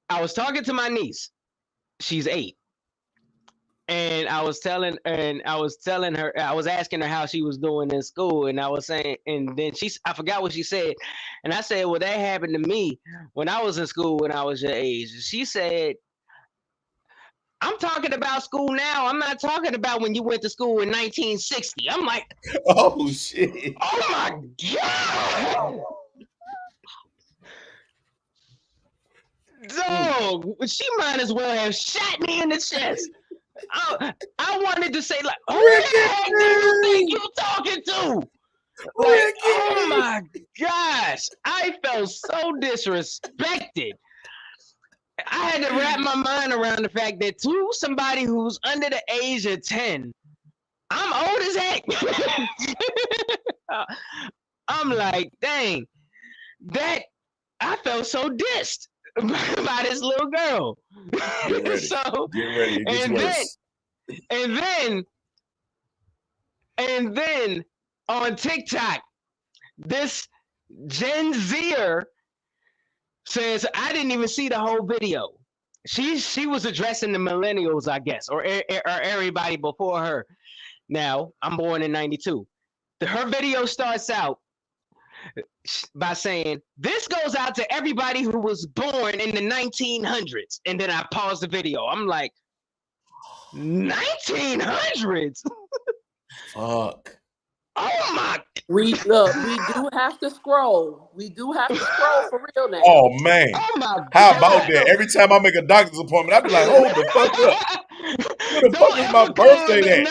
I was talking to my niece. She's 8. And I was telling her, I was asking her how she was doing in school, and I was saying, and then I forgot what she said, and I said, well, that happened to me when I was in school when I was your age. She said, I'm talking about school now. I'm not talking about when you went to school in 1960. I'm like, oh shit. Oh my God. Dog, she might as well have shot me in the chest. I wanted to say, like, who the heck do you think you talking to? Like, oh my gosh, I felt so disrespected. I had to wrap my mind around the fact that to somebody who's under the age of 10, I'm old as heck. I'm like, dang, that I felt so dissed by this little girl. Get ready. So Get ready. It gets and worse. then And then on TikTok, this Gen Zer says, I didn't even see the whole video. She was addressing the millennials, I guess, or everybody before her. Now, I'm born in 92. Her video starts out by saying, this goes out to everybody who was born in the 1900s. And then I pause the video. I'm like, 1900s? Fuck. Oh my! We do have to scroll. We do have to scroll for real now. Oh man. Oh my! How God. about that? Every time I make a doctor's appointment, I be like, hold the fuck up. Where the fuck is my birthday at?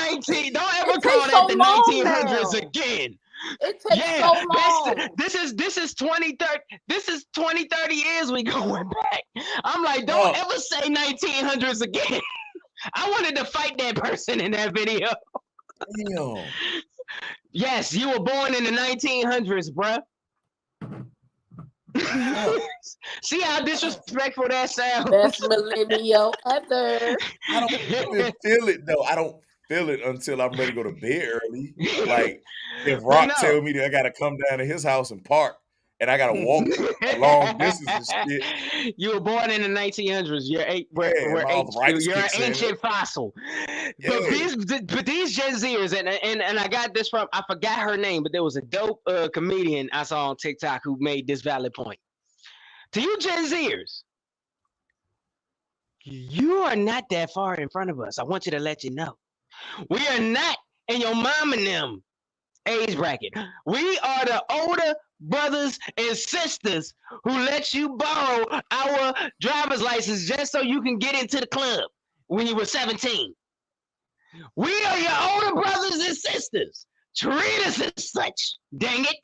Don't ever It call takes that so the long 1900s now. again. It takes so long. This is 20, 30. This is 20, 30 years we going back. I'm like, don't ever say 1900s again. I wanted to fight that person in that video. Damn. Yes, you were born in the 1900s, bruh. See how disrespectful that sounds? Best millennial ever. I don't even feel it though. I don't feel it until I'm ready to go to bed early. Like if Rock tell me that I gotta come down to his house and park and I gotta walk a long distance and shit. You were born in the 1900s. You're an ancient fossil. Yeah. But these Gen Zers, and I got this from, I forgot her name, but there was a dope comedian I saw on TikTok who made this valid point. To you Gen Zers, you are not that far in front of us. I want you to let you know. We are not in your mom and them age bracket. We are the older brothers and sisters who let you borrow our driver's license just so you can get into the club when you were 17. We are your older brothers and sisters. Treat us as such, dang it.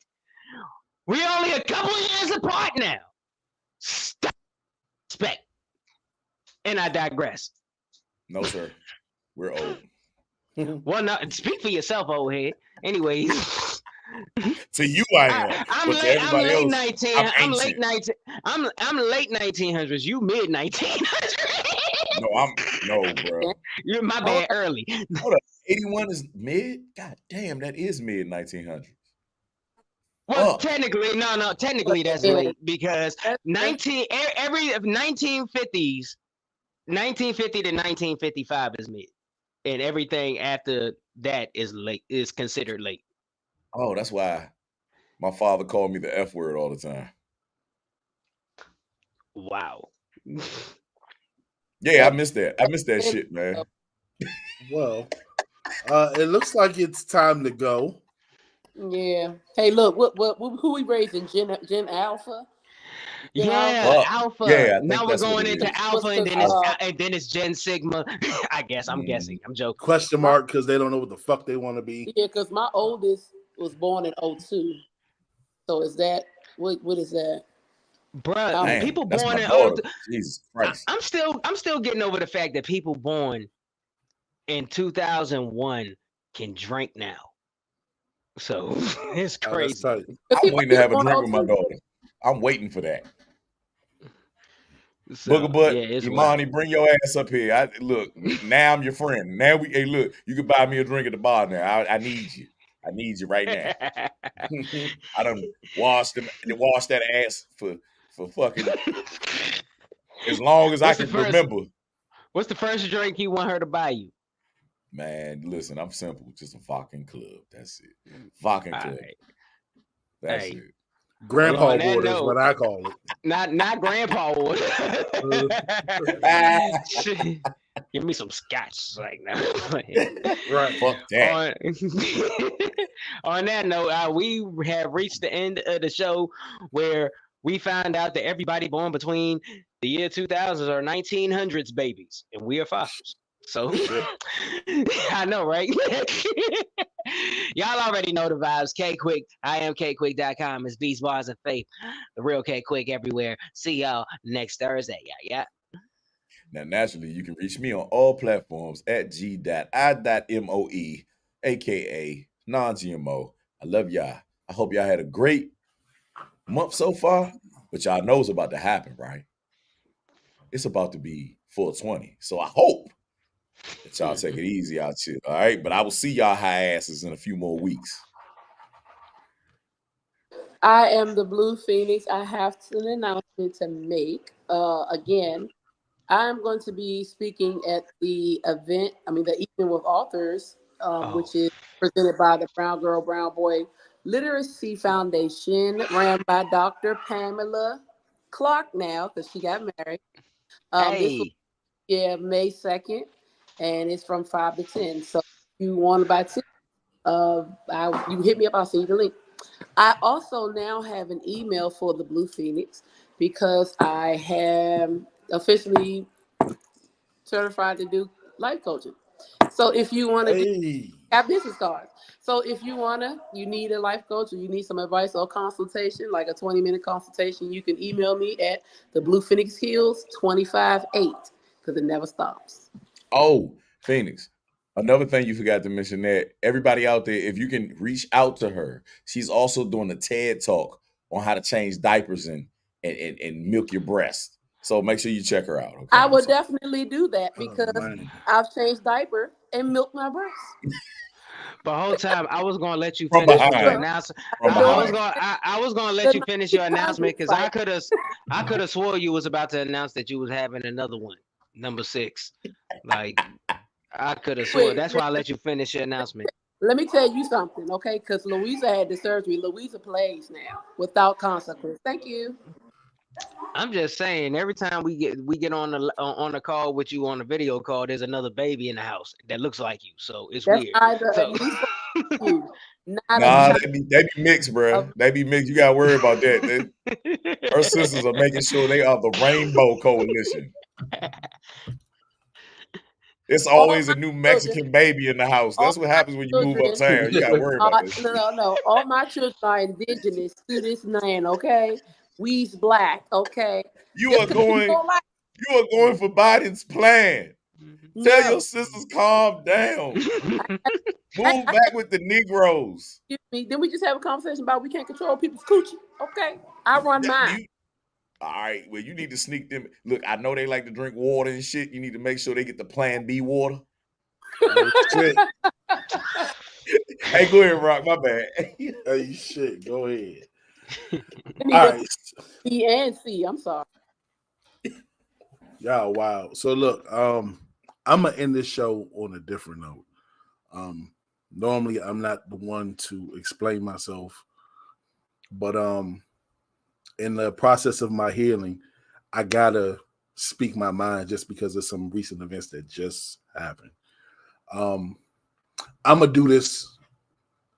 We're only a couple of years apart now. Stop. Respect. And I digress. No, sir. We're old. Well, no, speak for yourself, old head. Anyways. To you, I am. I'm but late. to everybody I'm late else, 19. I'm late 19. I'm late 1900s. You mid 1900s. No, bro. You're my bad. Early. Hold up. 81 is mid. God damn, that is mid 1900s. Well, technically, no. Technically, that's late because every 1950s, 1950 to 1955 is mid, and everything after that is late. Is considered late. Oh, that's why my father called me the F word all the time. Wow. Yeah, I missed that. I missed that shit, man. Well, it looks like it's time to go. Yeah. Hey, look, who we raising? Gen Alpha? Yeah, Alpha. Yeah, now we're going into is. Alpha, and then it's Gen Sigma. I guess I'm guessing. I'm joking. Question mark because they don't know what the fuck they want to be. Yeah, because my oldest was born in 02. So is that what is that? Bruh, Man, people that's born my in daughter. Jesus Christ. I'm still getting over the fact that people born in 2001 can drink now. So it's crazy. I'm waiting to have a drink with my daughter. I'm waiting for that. So, Booger Butt, yeah, Imani, bring your ass up here. Look, now I'm your friend. Now hey, look, you can buy me a drink at the bar now. I need you. I need you right now. I done washed that ass for fucking as long as I can remember. What's the first drink you want her to buy you? Man, listen, I'm simple. Just a fucking club. That's it. Fucking club. Right. That's it. Grandpa water is what I call it. Not grandpa water. Give me some scotch right now. Right. Fuck that. On that note, we have reached the end of the show where we found out that everybody born between the year 2000s are 1900s babies, and we are fossils. So I know, right? Y'all already know the vibes. K-Quick, I am KQuick.com. It's Beats, Bars, and Faith. The real K-Quick everywhere. See y'all next Thursday. Yeah. Now, naturally, you can reach me on all platforms at g.i.moe, aka non-GMO. I love y'all. I hope y'all had a great month so far, but y'all know it's about to happen, right? It's about to be 420. So I hope Let y'all take it easy out here. All right. But I will see y'all high asses in a few more weeks. I am the Blue Phoenix. I have an announcement to make. Again, I'm going to be speaking at the event, the Evening with Authors, which is presented by the Brown Girl, Brown Boy Literacy Foundation, ran by Dr. Pamela Clark now, because she got married. This will be May 2nd, and it's from 5 to 10. So if you want to buy tickets, you hit me up, I'll send you the link. I also now have an email for the Blue Phoenix because I have officially certified to do life coaching. So if you want to have business cards. So if you need a life coach or you need some advice or consultation, like a 20-minute consultation, you can email me at the Blue Phoenix Hills 258 because it never stops. Oh, Phoenix. Another thing you forgot to mention that everybody out there, if you can reach out to her, she's also doing a TED Talk on how to change diapers and milk your breast. So make sure you check her out. Okay? I would definitely do that because I've changed diaper and milked my breast. The whole time I was gonna let you finish your announcement. I was gonna let you finish your announcement because I could have swore you was about to announce that you was having another one, number 6. Like I could have sworn. That's why I let you finish your announcement. Let me tell you something, okay? Because Louisa had the surgery. Louisa plays now without consequence. Thank you. I'm just saying, every time we get on the call with you on the video call, there's another baby in the house that looks like you. So it's weird. Nah, they be mixed, bro. They be mixed. You gotta worry about that. Her sisters are making sure they are the Rainbow Coalition. It's always a new Mexican baby in the house. That's what happens when you move uptown. You gotta worry about this. No. All my children are indigenous to this land, okay? We's black, okay? You are going for Biden's plan. Tell your sisters calm down. Move back with the Negroes. Then we just have a conversation about we can't control people's coochie. Okay, I run mine. All right, well, you need to sneak them. Look, I know they like to drink water and shit. You need to make sure they get the Plan B water. Oh, shit. Hey, go ahead, Rock. My bad. Hey, shit. Go ahead. All right. B and C. I'm sorry. Y'all, wow. So look, I'm gonna end this show on a different note. Normally I'm not the one to explain myself, but in the process of my healing, I gotta speak my mind just because of some recent events that just happened. I'm gonna do this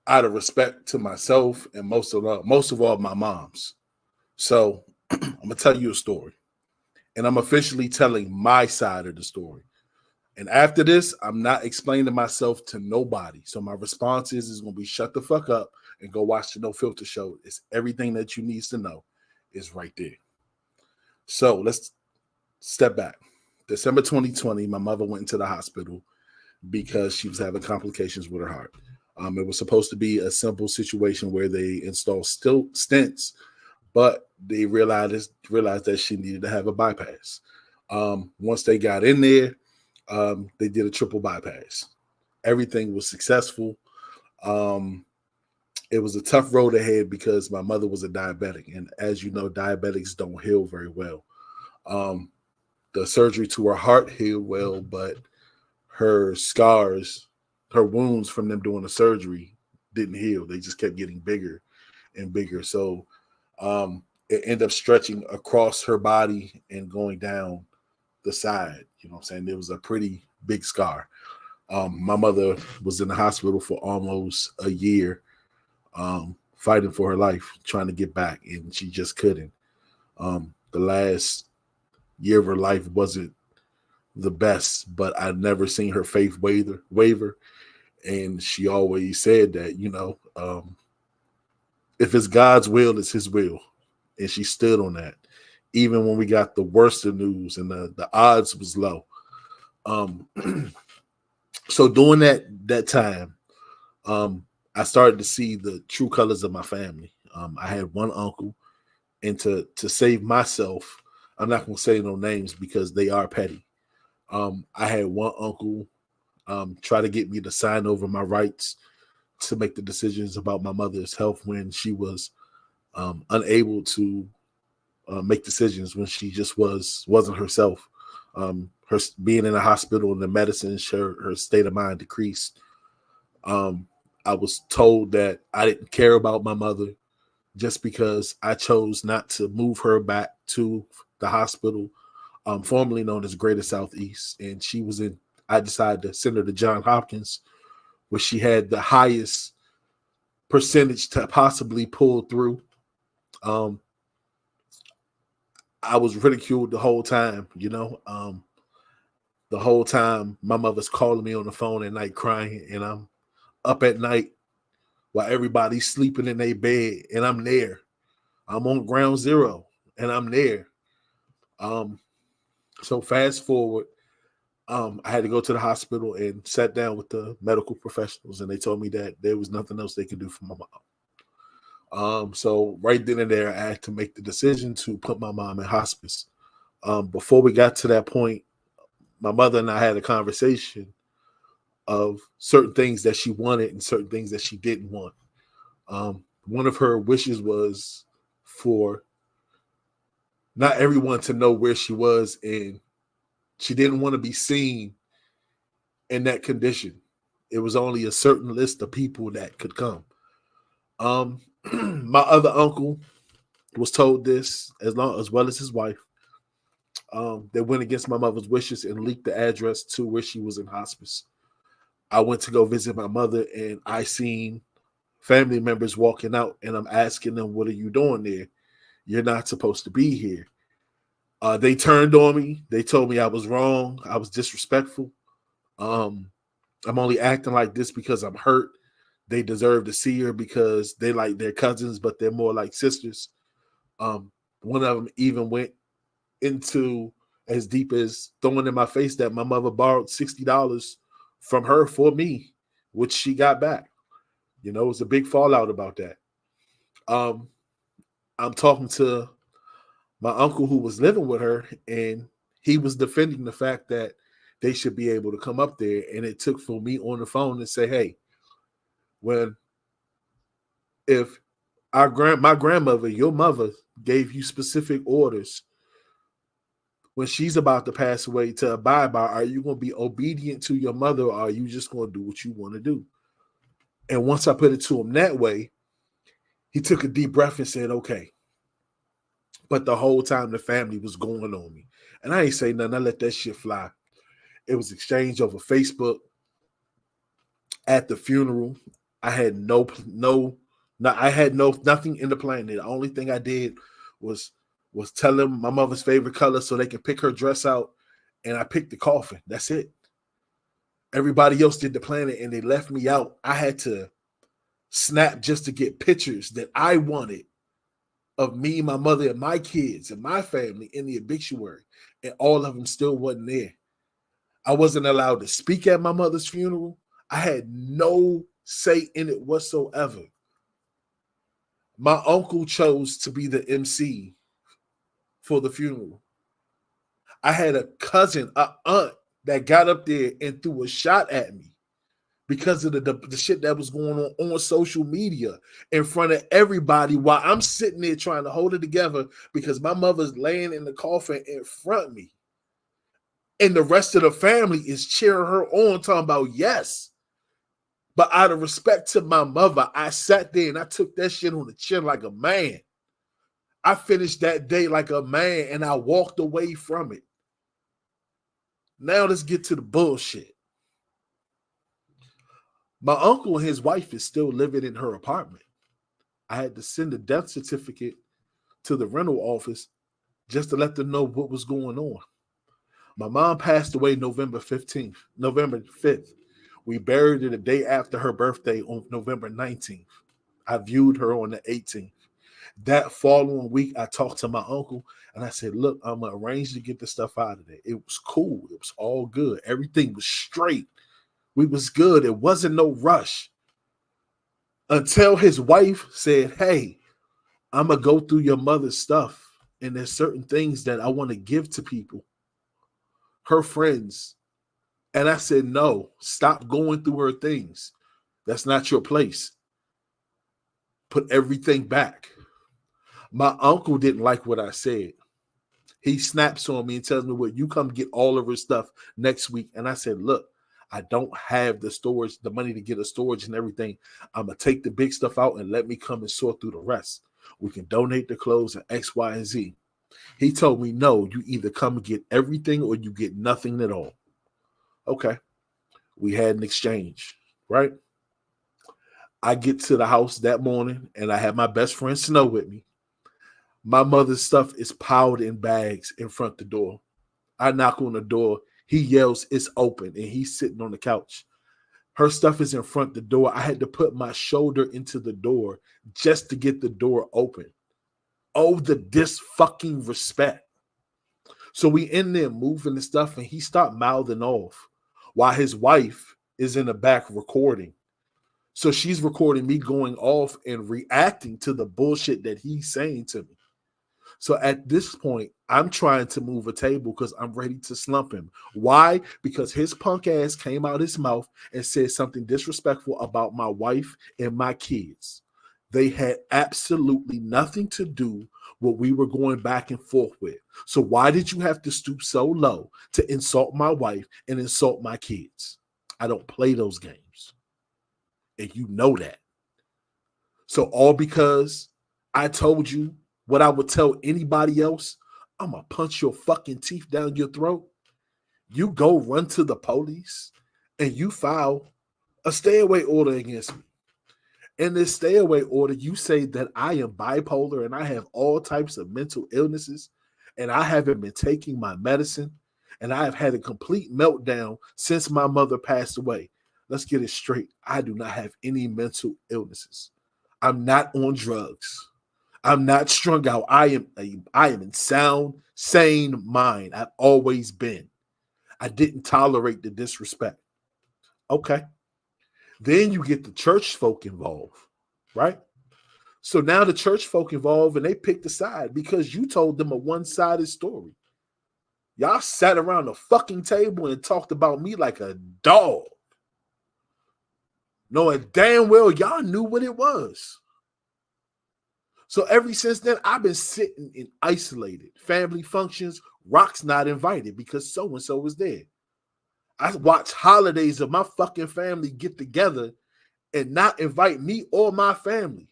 out of respect to myself and most of all my moms. So I'm gonna tell you a story, and I'm officially telling my side of the story. And after this, I'm not explaining myself to nobody. So my response is going to be shut the fuck up and go watch the No Filter show. It's everything that you need to know is right there. So let's step back. December 2020, my mother went into the hospital because she was having complications with her heart. It was supposed to be a simple situation where they installed stents, but they realized that she needed to have a bypass. Once they got in there, they did a triple bypass. Everything was successful. It was a tough road ahead because my mother was a diabetic, and as you know, diabetics don't heal very well. The surgery to her heart healed well, but her scars, her wounds from them doing the surgery didn't heal. They just kept getting bigger and bigger. So it ended up stretching across her body and going down the side. You know what I'm saying? It was a pretty big scar. My mother was in the hospital for almost a year, fighting for her life, trying to get back, and she just couldn't. The last year of her life wasn't the best, but I've never seen her faith waver. And she always said that, if it's God's will, it's his will. And she stood on that. Even when we got the worst of news and the odds was low. So during that time, I started to see the true colors of my family. I had one uncle, and to save myself, I'm not going to say no names because they are petty. I had one uncle try to get me to sign over my rights to make the decisions about my mother's health when she was unable to make decisions, when she just wasn't herself. Her being in the hospital and the medicines, her state of mind decreased. I was told that I didn't care about my mother just because I chose not to move her back to the hospital, formerly known as Greater Southeast. And she was in, I decided to send her to Johns Hopkins, where she had the highest percentage to possibly pull through. I was ridiculed the whole time, the whole time my mother's calling me on the phone at night crying, and I'm up at night while everybody's sleeping in their bed, and I'm there. I'm on ground zero, and I'm there. So fast forward, I had to go to the hospital and sat down with the medical professionals, and they told me that there was nothing else they could do for my mom. So right then and there, I had to make the decision to put my mom in hospice. Before we got to that point, my mother and I had a conversation of certain things that she wanted and certain things that she didn't want. One of her wishes was for not everyone to know where she was, and she didn't want to be seen in that condition. It was only a certain list of people that could come. My other uncle was told this as well as his wife. They went against my mother's wishes and leaked the address to where she was in hospice. I went to go visit my mother, and I seen family members walking out, and I'm asking them, "What are you doing there? You're not supposed to be here." They turned on me. They told me I was wrong. I was disrespectful. I'm only acting like this because I'm hurt. They deserve to see her because they like their cousins, but they're more like sisters. One of them even went into as deep as throwing in my face that my mother borrowed $60 from her for me, which she got back. It was a big fallout about that. I'm talking to my uncle who was living with her, and he was defending the fact that they should be able to come up there. And it took for me on the phone to say, hey, if my grandmother, your mother, gave you specific orders when she's about to pass away to abide by, are you going to be obedient to your mother, or are you just going to do what you want to do? And once I put it to him that way, he took a deep breath and said, okay. But the whole time the family was going on me. And I ain't say nothing. I let that shit fly. It was exchanged over Facebook. At the funeral, I had nothing in the plan. The only thing I did was tell them my mother's favorite color so they could pick her dress out, and I picked the coffin. That's it. Everybody else did the planning, and they left me out. I had to snap just to get pictures that I wanted of me, my mother, and my kids and my family in the obituary, and all of them still wasn't there. I wasn't allowed to speak at my mother's funeral. I had no say in it whatsoever. My uncle chose to be the MC for the funeral. I had a cousin, an aunt, that got up there and threw a shot at me because of the shit that was going on social media in front of everybody while I'm sitting there trying to hold it together because my mother's laying in the coffin in front of me. And the rest of the family is cheering her on, talking about yes. But out of respect to my mother, I sat there and I took that shit on the chin like a man. I finished that day like a man, and I walked away from it. Now let's get to the bullshit. My uncle and his wife is still living in her apartment. I had to send a death certificate to the rental office just to let them know what was going on. My mom passed away November 5th. We buried her the day after her birthday on November 19th. I viewed her on the 18th. That following week, I talked to my uncle and I said, look, I'm going to arrange to get the stuff out of there. It was cool. It was all good. Everything was straight. We was good. It wasn't no rush. Until his wife said, hey, I'm going to go through your mother's stuff. And there's certain things that I want to give to people. Her friends, And I said, no, stop going through her things. That's not your place. Put everything back. My uncle didn't like what I said. He snaps on me and tells me, well, you come get all of her stuff next week. And I said, look, I don't have the storage, the money to get a storage and everything. I'm going to take the big stuff out and let me come and sort through the rest. We can donate the clothes and X, Y, and Z. He told me, no, you either come and get everything or you get nothing at all. Okay. We had an exchange, right? I get to the house that morning and I have my best friend Snow with me. My mother's stuff is piled in bags in front of the door. I knock on the door. He yells, it's open, and he's sitting on the couch. Her stuff is in front of the door. I had to put my shoulder into the door just to get the door open. Oh, the dis-fucking respect. So we in there moving the stuff, and he stopped mouthing off while his wife is in the back recording. So she's recording me going off and reacting to the bullshit that he's saying to me. So at this point, I'm trying to move a table because I'm ready to slump him. Why? Because his punk ass came out his mouth and said something disrespectful about my wife and my kids. They had absolutely nothing to do with what we were going back and forth with. So why did you have to stoop so low to insult my wife and insult my kids? I don't play those games. And you know that. So all because I told you what I would tell anybody else, I'm going to punch your fucking teeth down your throat. You go run to the police and you file a stay-away order against me. In this stay-away order, you say that I am bipolar and I have all types of mental illnesses and I haven't been taking my medicine and I have had a complete meltdown since my mother passed away. Let's get it straight. I do not have any mental illnesses. I'm not on drugs. I'm not strung out. I am in sound, sane mind. I've always been. I didn't tolerate the disrespect. Okay. Then you get the church folk involved, right? So now the church folk involved and they picked a side because you told them a one-sided story. Y'all sat around the fucking table and talked about me like a dog. Knowing damn well y'all knew what it was. So ever since then, I've been sitting in isolated family functions. Rock's not invited because so-and-so was there. I watch holidays of my fucking family get together and not invite me or my family.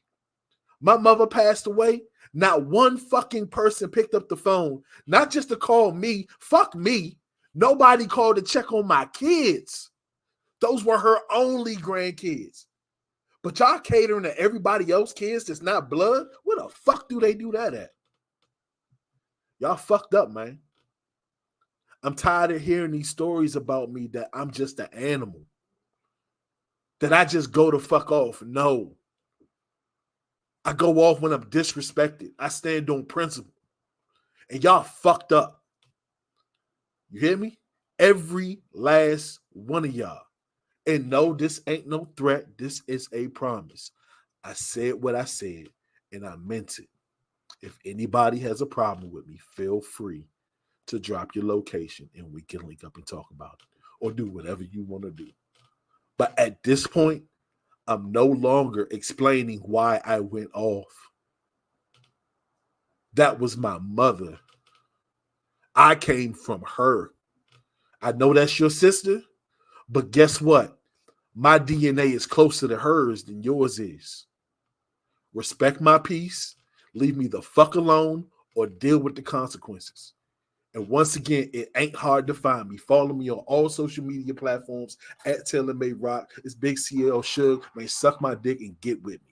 My mother passed away. Not one fucking person picked up the phone, not just to call me. Fuck me. Nobody called to check on my kids. Those were her only grandkids. But y'all catering to everybody else's kids that's not blood? Where the fuck do they do that at? Y'all fucked up, man. I'm tired of hearing these stories about me that I'm just an animal. That I just go to fuck off. No. I go off when I'm disrespected. I stand on principle. And y'all fucked up. You hear me? Every last one of y'all. And no, this ain't no threat. This is a promise. I said what I said, and I meant it. If anybody has a problem with me, feel free to drop your location, and we can link up and talk about it, or do whatever you want to do. But at this point, I'm no longer explaining why I went off. That was my mother. I came from her. I know that's your sister. But guess what? My DNA is closer to hers than yours is. Respect my peace, leave me the fuck alone, or deal with the consequences. And once again, it ain't hard to find me. Follow me on all social media platforms at TaylorMade Rock. It's Big CL Suge. Man, suck my dick and get with me.